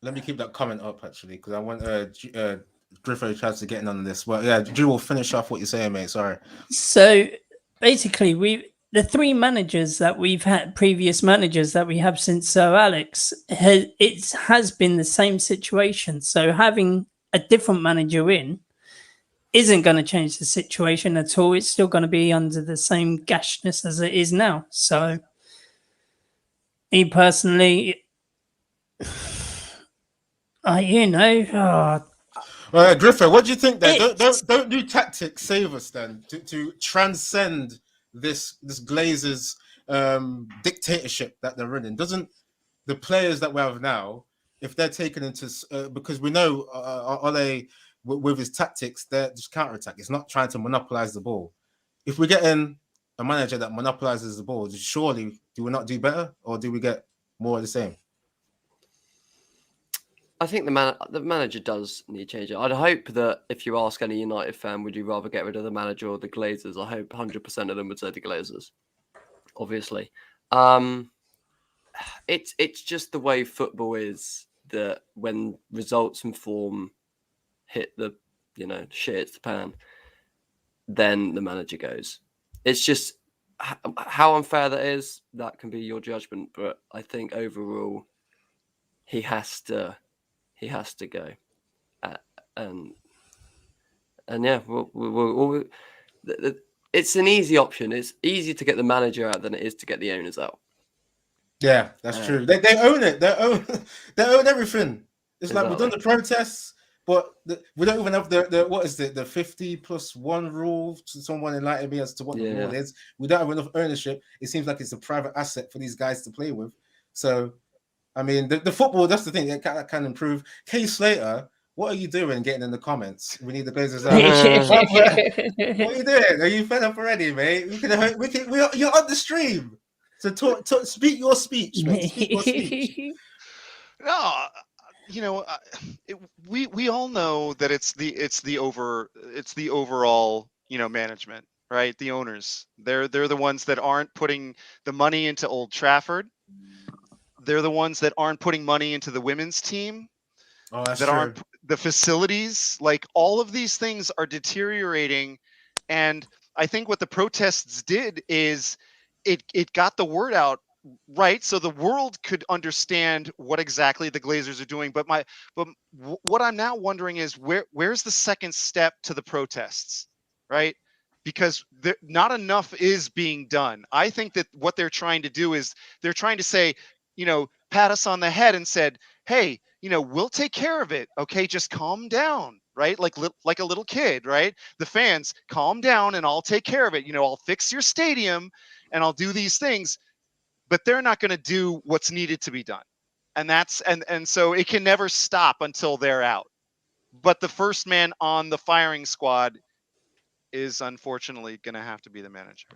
let me keep that comment up actually, because I want Griffo tries to get in on this. Well, yeah, Drew will finish off what you're saying, mate. Sorry. So basically, the three managers that we've had, previous managers that we have since Sir Alex, it has been the same situation. So having a different manager in isn't going to change the situation at all. It's still going to be under the same gashness as it is now. So, me personally, Griffith, what do you think then? Don't do tactics save us then to transcend this Glazers dictatorship that they're running? Doesn't the players that we have now, if they're taken into because we know Ole with his tactics, they're just counter-attack. It's not trying to monopolize the ball. If we get in a manager that monopolizes the ball, surely do we not do better, or do we get more of the same? I think the manager does need change. I'd hope that if you ask any United fan, would you rather get rid of the manager or the Glazers? I hope 100% of them would say the Glazers. Obviously, it's just the way football is, that when results and form hit the shit hits the pan, then the manager goes. It's just how unfair that is. That can be your judgment, but I think overall he has to go, and yeah, it's an easy option. It's easier to get the manager out than it is to get the owners out. Yeah, that's true. They own it. They own everything. It's exactly. Like we've done the protests, but we don't even have the what is it, the 50+1 rule. Someone enlighten me as to what the rule is. We don't have enough ownership. It seems like it's a private asset for these guys to play with. So, I mean, the football, that's the thing that can improve. Kay Slater, what are you doing getting in the comments? We need the Glazers out. What are you doing? Are you fed up already, mate? You're on the stream. So speak your speech, mate. Speak your speech. No, we all know that it's the overall management, right? The owners, they're the ones that aren't putting the money into Old Trafford. They're the ones that aren't putting money into the women's team. Oh, that's that true. Aren't the facilities. Like, all of these things are deteriorating, and I think what the protests did is it got the word out, right? So the world could understand what exactly the Glazers are doing. But what I'm now wondering is where's the second step to the protests, right? Because not enough is being done. I think that what they're trying to do is they're trying to say, pat us on the head and said, hey, we'll take care of it. Okay, just calm down, right? Like a little kid, right? The fans, calm down and I'll take care of it. I'll fix your stadium and I'll do these things, but they're not going to do what's needed to be done. And and so it can never stop until they're out. But the first man on the firing squad is unfortunately going to have to be the manager.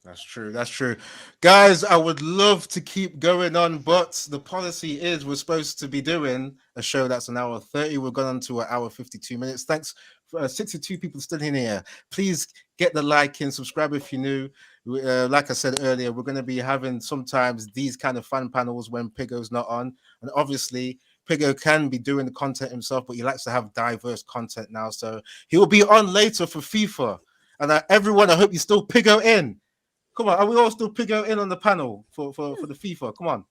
That's true. That's true. Guys, I would love to keep going on, but the policy is we're supposed to be doing a show that's an hour 30. We've gone on to an hour 52 minutes. Thanks for 62 people still in here. Please get the like and subscribe if you're new. Like I said earlier, we're going to be having sometimes these kind of fan panels when Pigo's not on. And obviously, Pigo can be doing the content himself, but he likes to have diverse content now. So he will be on later for FIFA. And everyone, I hope you still Pigo in. Come on, are we all still Pigo in on the panel for the FIFA? Come on,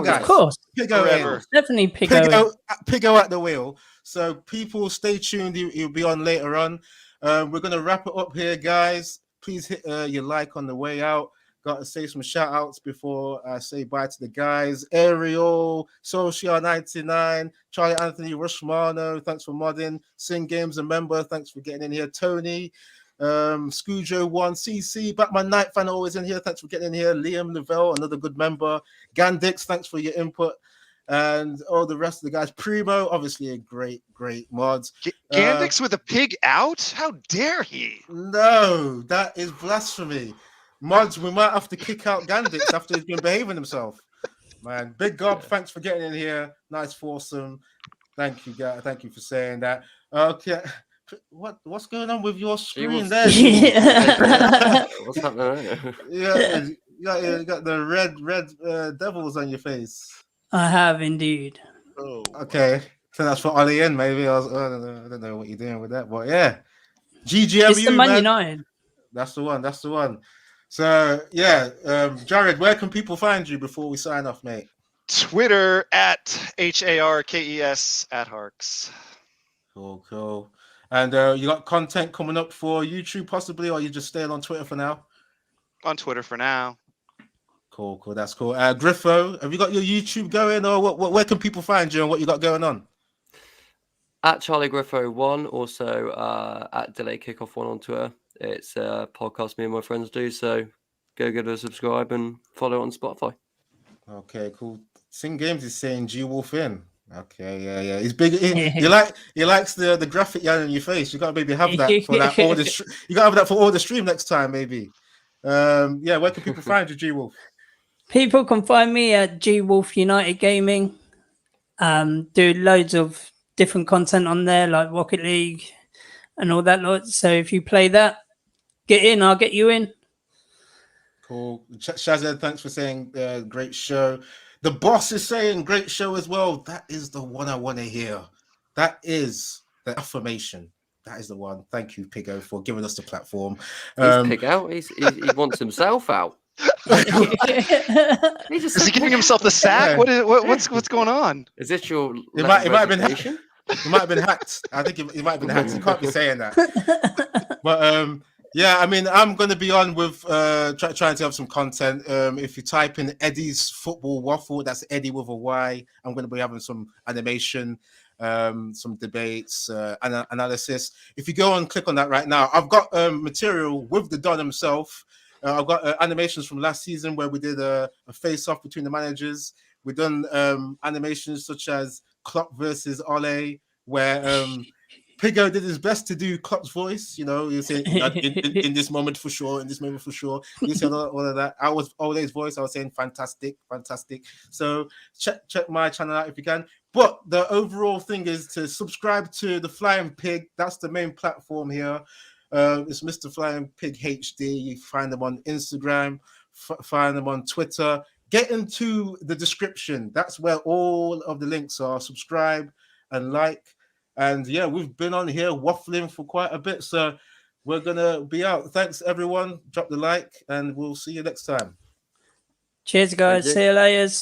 guys. Of course. Pigo in. Definitely Pigo at the wheel. So people, stay tuned. He'll be on later on. We're going to wrap it up here, guys. Please hit your like on the way out. Got to say some shout-outs before I say bye to the guys. Ariel, Solskj&aelig, Charlie Anthony, Rushmano, thanks for modding. Sing Games, a member, thanks for getting in here. Tony, Scujo1, CC, Batman Night fan always in here, thanks for getting in here. Liam Lavelle, another good member. Gandix, thanks for your input. And all the rest of the guys. Primo, obviously a great mod. Gandix with a pig out? How dare he? No, that is blasphemy. Mods, we might have to kick out Gandix after he's been behaving himself. Man, Big Gob, thanks for getting in here. Nice foursome. Thank you, guys. Thank you for saying that. Okay. What's going on with your screen there? What's happening? You got the red devils on your face. I have indeed. Oh, okay. So that's for Ollie in, maybe. I don't know what you're doing with that, but yeah. GGMU, it's the Man United. That's the one. So yeah, Jared, where can people find you before we sign off, mate? Twitter at HARKES at Harks. Cool. And you got content coming up for YouTube possibly, or you just staying on Twitter for now? On Twitter for now. Cool. That's cool. Griffo, have you got your YouTube going, or where can people find you and what you got going on? At Charlie Griffo 1, also at Delay Kickoff 1 on Twitter. It's a podcast me and my friends do, so go give it a subscribe and follow on Spotify. Okay, cool. Sing Games is saying G Wolf in. Okay, yeah. He's big. He likes the graphic yarn in your face. You gotta maybe have that for that all the. You gotta have that for all the stream next time, maybe. Yeah. Where can people find you, G Wolf? People can find me at G Wolf United Gaming. Do loads of different content on there, like Rocket League and all that lot. So if you play that, get in. I'll get you in. Cool. Shazad, thanks for saying great show. The boss is saying great show as well. That is the one I want to hear. That is the affirmation. That is the one. Thank you, Pigo, for giving us the platform. He's Pig out. He wants himself out. Is he giving himself the sack? Yeah. What's going on? Is this your? It might have been hacked. It might have been hacked. I think it might have been hacked. You can't be saying that. But yeah, I mean, I'm going to be on with trying to have some content. If you type in Eddie's Football Waffle, that's Eddie with a Y. I'm going to be having some animation, some debates, analysis. If you go and click on that right now, I've got material with the Don himself. I've got animations from last season where we did a face-off between the managers. We've done animations such as Klopp versus Ole, where Pigo did his best to do Klopp's voice. You know, you say in this moment for sure, in this moment for sure. You said all of that. I was Ole's voice. I was saying fantastic. So check my channel out if you can. But the overall thing is to subscribe to the Flying Pig. That's the main platform here. It's Mr. Flying Pig HD. You find them on Instagram, find them on Twitter. Get into the description. That's where all of the links are. Subscribe and like. And yeah, we've been on here waffling for quite a bit. So we're going to be out. Thanks, everyone. Drop the like and we'll see you next time. Cheers, guys. See you later.